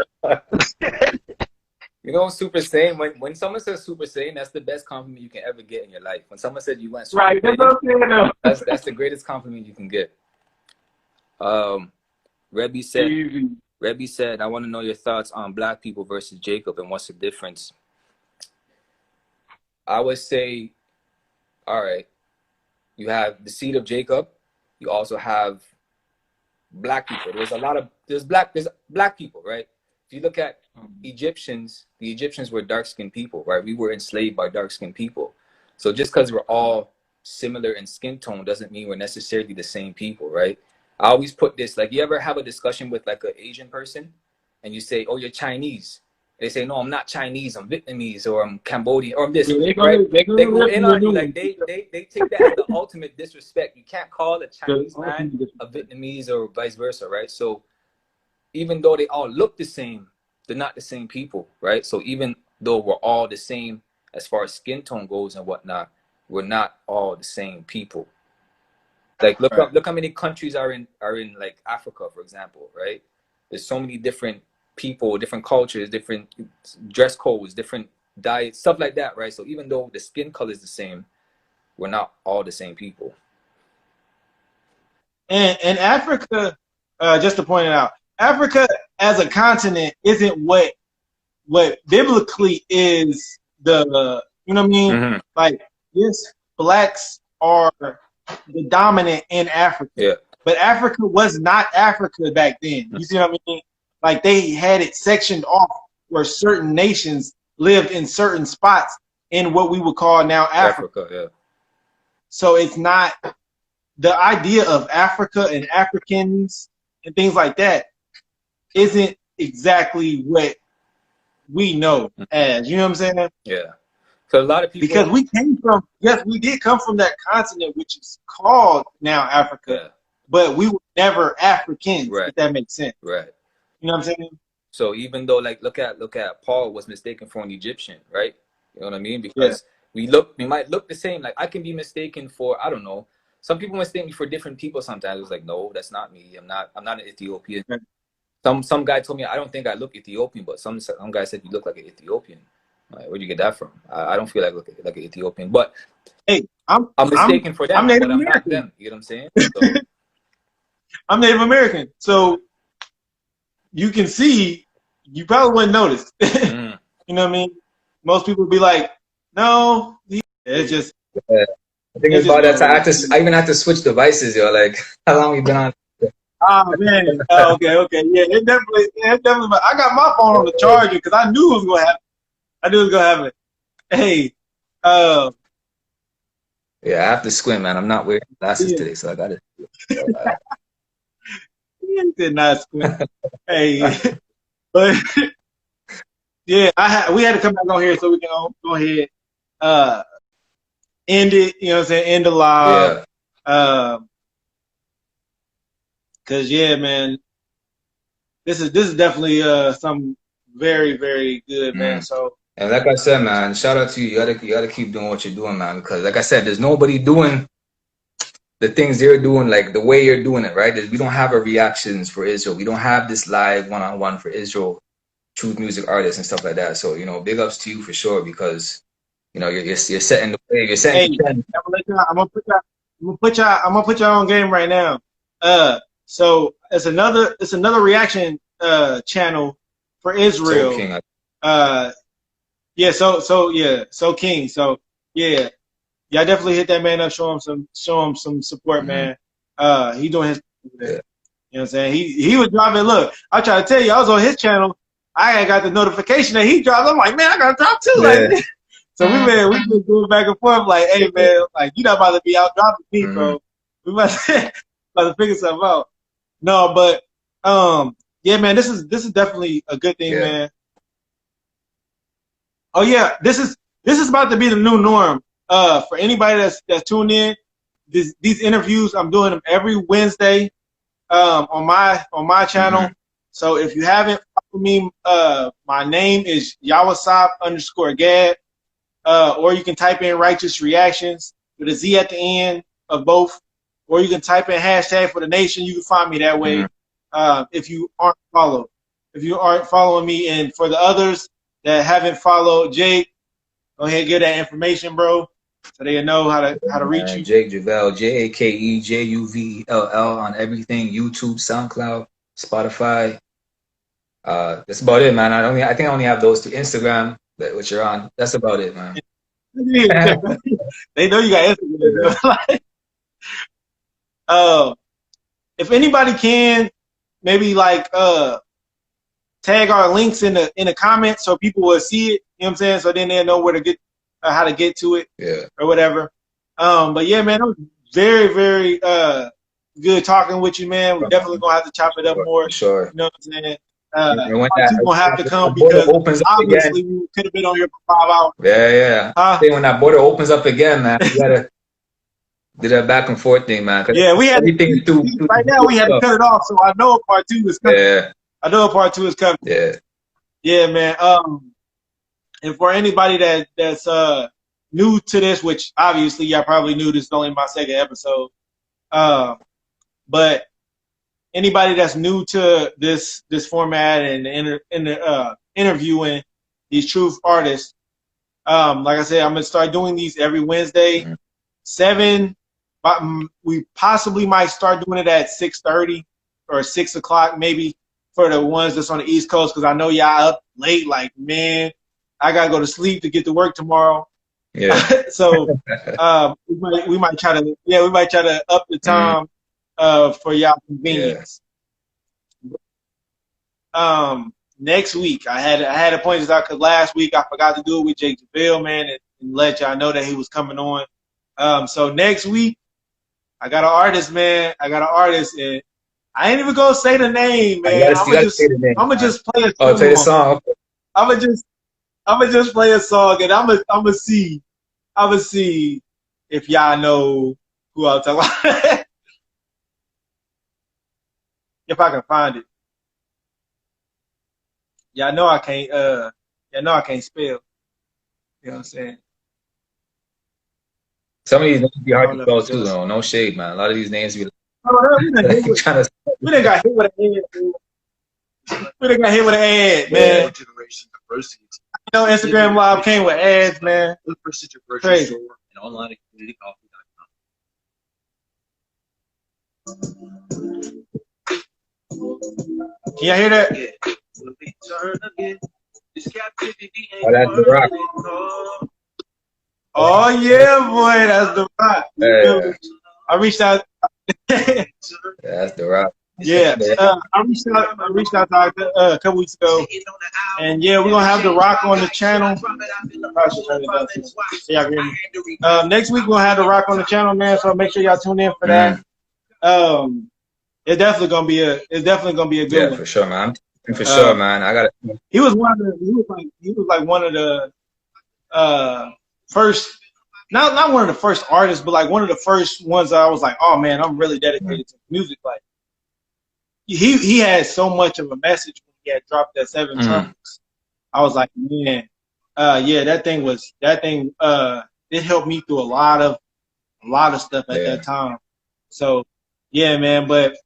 [SPEAKER 2] You know, Super Saiyan, when someone says Super Saiyan, that's the best compliment you can ever get in your life. When someone said you went Super Saiyan, that's the greatest compliment you can get. Rebbe said, I want to know your thoughts on black people versus Jacob and what's the difference. I would say, all right, you have the seed of Jacob. You also have black people. There's black people, right? If you look at Egyptians, the Egyptians were dark-skinned people, right? We were enslaved by dark-skinned people. So just because we're all similar in skin tone doesn't mean we're necessarily the same people, right? I always put this, like, you ever have a discussion with like an Asian person and you say, oh, you're Chinese. They say, no, I'm not Chinese, I'm Vietnamese, or I'm Cambodian, or I'm this, right? They go in on you, like they take that as the ultimate disrespect. You can't call a Chinese man a Vietnamese or vice versa, right? So even though they all look the same, they're not the same people, right? So even though we're all the same as far as skin tone goes and whatnot, we're not all the same people. Like look how many countries are in like Africa, for example, right? There's so many different people, different cultures, different dress codes, different diets, stuff like that, right? So even though the skin color is the same, we're not all the same people.
[SPEAKER 1] And Africa, just to point it out, Africa as a continent isn't what biblically is the, you know what I mean?
[SPEAKER 2] Mm-hmm.
[SPEAKER 1] Like, yes, blacks are the dominant in Africa.
[SPEAKER 2] Yeah.
[SPEAKER 1] But Africa was not Africa back then. You see what I mean? Like, they had it sectioned off where certain nations lived in certain spots in what we would call now Africa.
[SPEAKER 2] Yeah.
[SPEAKER 1] So it's not the idea of Africa and Africans and things like that isn't exactly what we know as, you know what I'm saying?
[SPEAKER 2] Yeah. So a lot of people,
[SPEAKER 1] because we came from, yes, we did come from that continent, which is called now Africa, but we were never Africans, if that makes sense.
[SPEAKER 2] Right.
[SPEAKER 1] You know what I'm saying?
[SPEAKER 2] So even though, like, look at Paul was mistaken for an Egyptian, right? You know what I mean? Because we might look the same. Like, I can be mistaken for, I don't know. Some people mistake me for different people sometimes. It's like, no, that's not me. I'm not an Ethiopian. Some guy told me I don't think I look Ethiopian, but some guy said you look like an Ethiopian. Like, where'd you get that from? I don't feel like look like an Ethiopian, but
[SPEAKER 1] hey,
[SPEAKER 2] I'm mistaken for them, but I'm not them. You know what I'm saying? So,
[SPEAKER 1] I'm Native American, so you can see, you probably wouldn't notice. You know what I mean? Most people would be like, no, it's just.
[SPEAKER 2] I think it's about that time. I even have to switch devices, yo. Like, how long you been on?
[SPEAKER 1] Oh man. Oh, okay. Yeah, it definitely. I got my phone on the charger because I knew it was gonna happen. Hey.
[SPEAKER 2] Yeah, I have to squint, man. I'm not wearing glasses today, so I got it.
[SPEAKER 1] He did not squint. Hey, but yeah, we had to come back on here so we can go ahead, end it. You know what I'm saying? End the live. Yeah. Cause yeah, man, this is definitely something very, very good, man. So.
[SPEAKER 2] And like I said, man, shout out to you. You gotta keep doing what you're doing, man. Because like I said, there's nobody doing the things they're doing like the way you're doing it, right? We don't have a reactions for Israel. We don't have this live one-on-one for Israel truth music artists and stuff like that. So, you know, big ups to you for sure, because you know you're setting the way. You're setting.
[SPEAKER 1] Hey, I'm gonna put y'all on game right now. So it's another reaction channel for Israel.
[SPEAKER 2] So King,
[SPEAKER 1] So King. So yeah, definitely hit that man up. Show him some support, man. He doing his. You know what I'm saying? He was dropping. Look, I try to tell you, I was on his channel. I got the notification that he dropped. I'm like, man, I gotta drop too. Like, so we been going back and forth. Like, hey man, like you not about to be out dropping me, bro. We about to figure something out. No, but yeah, man, this is definitely a good thing, man. Oh yeah, this is about to be the new norm. For anybody that's tuned in, these interviews, I'm doing them every Wednesday on my channel. So if you haven't followed me, my name is YawsapGad, or you can type in Righteous Reactions with a Z at the end of both, or you can type in hashtag for the nation. You can find me that way. If you aren't following me, and for the others that haven't followed Jake, go ahead and get that information, bro, so they know how to reach you.
[SPEAKER 2] Jake Juvell, JakeJuvell on everything: YouTube, SoundCloud, Spotify. That's about it, man. I think I only have those two. Instagram, which you're on. That's about it, man.
[SPEAKER 1] They know you got Instagram. If anybody can, maybe like tag our links in the comments so people will see it. You know what I'm saying? So then they'll know where to get, how to get to it, or whatever. But yeah, man, it was very, very good talking with you, man. We're definitely gonna have to chop it up more.
[SPEAKER 2] Sure.
[SPEAKER 1] You know what I'm saying? Part 2 gonna have to come because obviously we could have been on here for 5 hours.
[SPEAKER 2] Yeah. When that border opens up again, man, you gotta do that back and forth thing, man.
[SPEAKER 1] Yeah, we had right now we had to cut it off, so I know part 2 is coming.
[SPEAKER 2] Yeah.
[SPEAKER 1] I know part 2 is coming.
[SPEAKER 2] Yeah.
[SPEAKER 1] Yeah, man. And for anybody that's new to this, which obviously y'all probably knew, this is only my 2nd episode. But anybody that's new to this format and interviewing these truth artists, like I said, I'm gonna start doing these every Wednesday, 7. But we possibly might start doing it at 6:30 or 6 o'clock, maybe, for the ones that's on the East Coast, because I know y'all up late. Like, man, I gotta go to sleep to get to work tomorrow.
[SPEAKER 2] Yeah.
[SPEAKER 1] So we might try to up the time for y'all convenience. Next week I had to point this out because last week I forgot to do it with Jake Juvell, man, and let y'all know that he was coming on. So next week I got an artist, man. I got an artist, and I ain't even gonna say the name, man. I'm gonna just play a song.
[SPEAKER 2] Oh, play the song.
[SPEAKER 1] I'm gonna just play a song, and I'm gonna see if y'all know who I'm talking about. If I can find it. Y'all know I can't spell. You know what I'm saying?
[SPEAKER 2] Some of these names be hard to spell too, though. No shade, man. A lot of these names be
[SPEAKER 1] we done got hit with an ad. We done got hit with an ad, man. You know, Instagram Live came with ads, man. Crazy.
[SPEAKER 3] Online community
[SPEAKER 1] Can y'all hear that?
[SPEAKER 2] Oh, that's The Rock.
[SPEAKER 1] Oh yeah, boy, that's The Rock.
[SPEAKER 2] Yeah.
[SPEAKER 1] I reached out.
[SPEAKER 2] Yeah, that's The Rock.
[SPEAKER 1] Yeah, I reached out to a couple weeks ago, and yeah, we're gonna have The Rock on the channel. Next week we're gonna have The Rock on the channel, man. So make sure y'all tune in for that. It's definitely gonna be a good one.
[SPEAKER 2] Yeah, for sure, man. For sure, man. I got it.
[SPEAKER 1] He was one of the first, not one of the first artists, but like one of the first ones that I was like, oh man, I'm really dedicated to music. Like he had so much of a message when he had dropped that 7 trumpets. I was like, man, yeah, that thing it helped me through a lot of stuff at that time. So yeah, man. But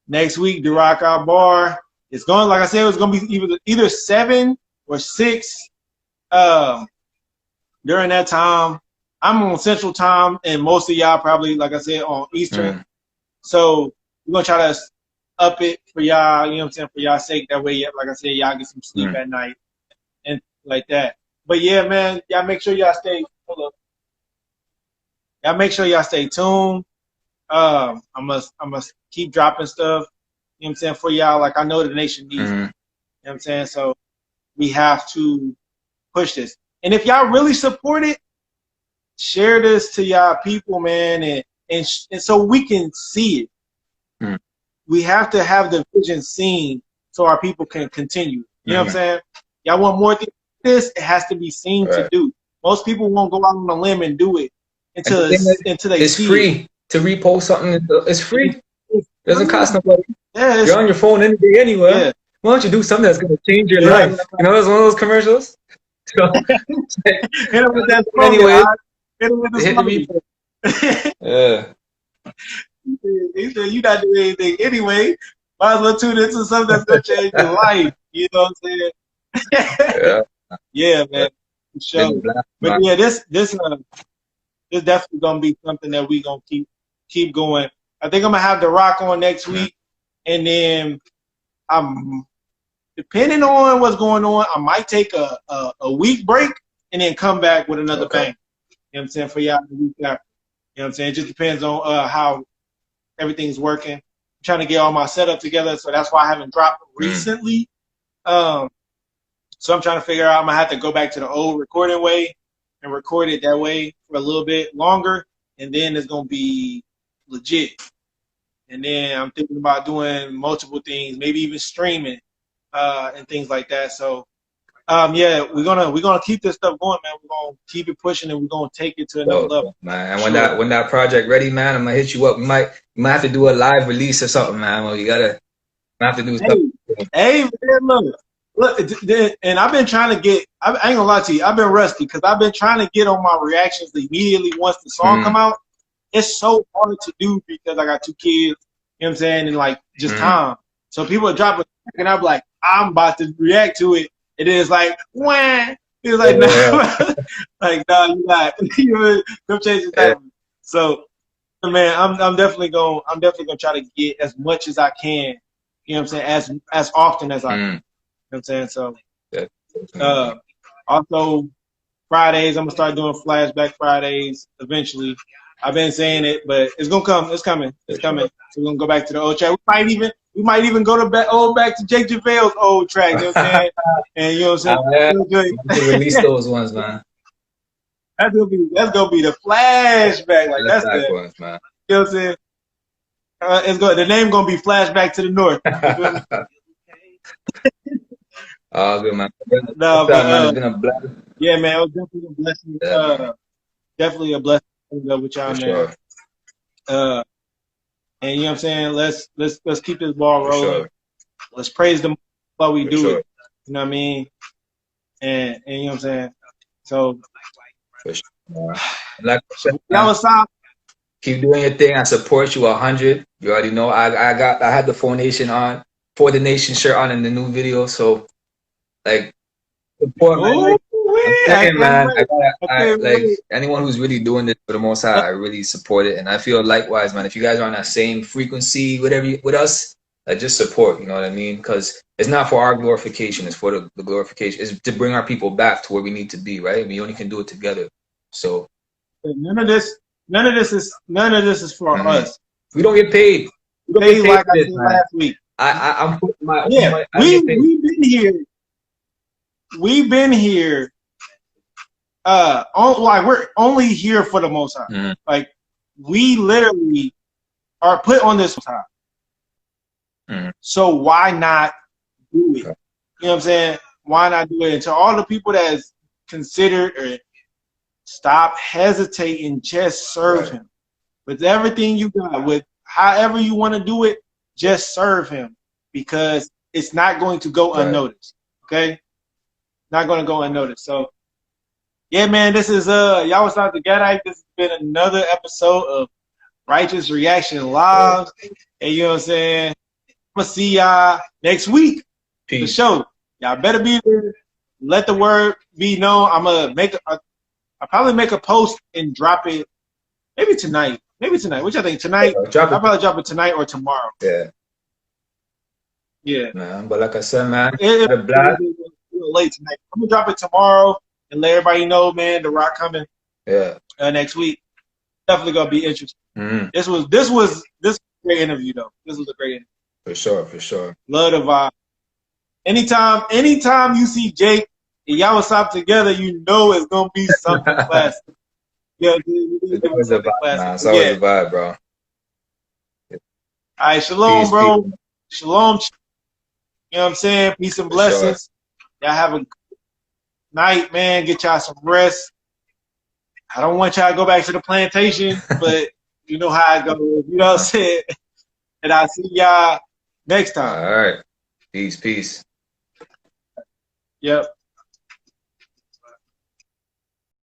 [SPEAKER 1] next week, The Rock Out Bar. It's going, like I said, it was going to be either 7 or 6 during that time. I'm on Central Time, and most of y'all probably, like I said, on Eastern. So we're going to try to up it for y'all, you know what I'm saying, for y'all's sake. That way, like I said, y'all get some sleep at night and like that. But yeah, man, y'all make sure y'all stay, y'all make sure y'all stay tuned. I must keep dropping stuff. You know what I'm saying, for y'all, like I know the nation needs it. You know what I'm saying? So we have to push this. And if y'all really support it, share this to y'all people, man, and so we can see it. We have to have the vision seen so our people can continue. You know what I'm saying? Y'all want more things like this, it has to be seen to do. Most people won't go out on a limb and do it until they
[SPEAKER 2] it's
[SPEAKER 1] see
[SPEAKER 2] free
[SPEAKER 1] it.
[SPEAKER 2] to repost something. It's free. It doesn't cost nobody.
[SPEAKER 1] Yeah,
[SPEAKER 2] you're on your phone any day anyway. why don't you do something that's gonna change your
[SPEAKER 1] Yeah.
[SPEAKER 2] life? You know, it's one of those commercials. So,
[SPEAKER 1] Hit him with that smoke.
[SPEAKER 2] anyway,
[SPEAKER 1] Hit him with the
[SPEAKER 2] hit me. Yeah.
[SPEAKER 1] He said, "You not doing anything anyway. Might as well tune into something that's gonna change your life." You know what I'm saying?
[SPEAKER 2] Yeah.
[SPEAKER 1] Yeah, man. For sure. But yeah, this definitely gonna be something that we gonna keep going. I think I'm gonna have The Rock on next week, and then I'm depending on what's going on, I might take a week break and then come back with another bang. You know what I'm saying, for y'all the week after. You know what I'm saying? It just depends on how everything's working. I'm trying to get all my setup together, so that's why I haven't dropped recently. So I'm trying to figure out, I'm gonna have to go back to the old recording way and record it that way for a little bit longer, and then it's gonna be legit. And then I'm thinking about doing multiple things, maybe even streaming and things like that. So yeah, we're gonna keep this stuff going, man. We're gonna keep it pushing, and we're gonna take it to another level,
[SPEAKER 2] man. And when that project ready, man, I'm gonna hit you up. You might have to do a live release or something, man. Well, you gotta have to do something.
[SPEAKER 1] Hey, man, look, and I've been trying to get. I ain't gonna lie to you, I've been rusty because I've been trying to get on my reactions immediately once the song come out. It's so hard to do because I got 2 kids. You know what I'm saying, and like just time. So people are dropping, and I'm like, I'm about to react to it. It is like, wah. It's like, no, like, no, you not. Come change that. So, man, I'm definitely gonna try to get as much as I can. You know what I'm saying? As often as I can. You know what I'm saying? So, also Fridays, I'm gonna start doing flashback Fridays eventually. I've been saying it, but it's gonna come. It's coming. It's coming. So we're gonna go back to the old track. We might even go back to Jake Juvell's old track. You know what I'm saying? And you know what I'm saying?
[SPEAKER 2] Release those ones, man.
[SPEAKER 1] That's gonna be the flashback. Like that's the
[SPEAKER 2] ones, man.
[SPEAKER 1] You know what I'm saying? It's good. The name gonna be Flashback to the North.
[SPEAKER 2] Oh, good, man.
[SPEAKER 1] No,
[SPEAKER 2] but, man, it's been a blessing.
[SPEAKER 1] Yeah, man, it was definitely a blessing.
[SPEAKER 2] Yeah,
[SPEAKER 1] definitely a blessing to go with y'all, man. Sure. And you know what I'm saying? Let's keep this ball rolling. Sure. Let's praise them while we do it. You know what I mean? And you know what I'm saying? So,
[SPEAKER 2] like I said,
[SPEAKER 1] YawsapGad.
[SPEAKER 2] Keep doing your thing. I support you 100. You already know. I had the For the Nation shirt on in the new video. So, like, support, man. Like anyone who's really doing this for the Most High, I really support it, and I feel likewise, man. If you guys are on that same frequency, with us, just support. You know what I mean? Because it's not for our glorification; it's for the glorification. It's to bring our people back to where we need to be. Right? We only can do it together. So
[SPEAKER 1] none of this is for us.
[SPEAKER 2] We don't get paid.
[SPEAKER 1] We paid like I said last week.
[SPEAKER 2] I'm putting my
[SPEAKER 1] we've been here. We've been here. Like we're only here for the Most High. Like we literally are put on this time. So why not do it? You know what I'm saying? Why not do it? And to all the people that's considered, or stop hesitating, just serve him with everything you got, with however you want to do it. Just serve him, because it's not going to go unnoticed. Okay, not going to go unnoticed. So. Yeah, man, this is YawsapGad. This has been another episode of Righteous Reaction Live. And you know what I'm saying? I'm going to see y'all next week for the show. Y'all better be there. Let the word be known. I'm going to I'll probably make a post and drop it maybe tonight. Maybe tonight. What y'all think? Tonight? I'll probably drop it tonight or tomorrow. Yeah.
[SPEAKER 2] Man, but like I said, man,
[SPEAKER 1] it's late tonight. I'm going to drop it tomorrow. And let everybody know, man, The Rock coming next week. Definitely gonna be interesting. This was a great interview though. This was a great interview.
[SPEAKER 2] For sure.
[SPEAKER 1] Love the vibe. Anytime you see Jake and YawsapGad together, you know it's gonna be something classic. Yeah,
[SPEAKER 2] it's always a vibe, man. It's always a vibe, bro.
[SPEAKER 1] All right, shalom, bro. People. Shalom. You know what I'm saying? Peace and blessings. Y'all have a night, man. Get y'all some rest. I don't want y'all to go back to the plantation, but you know how it goes. You know what I'm saying? And I'll see y'all next time.
[SPEAKER 2] All right. Peace, peace.
[SPEAKER 1] Yep.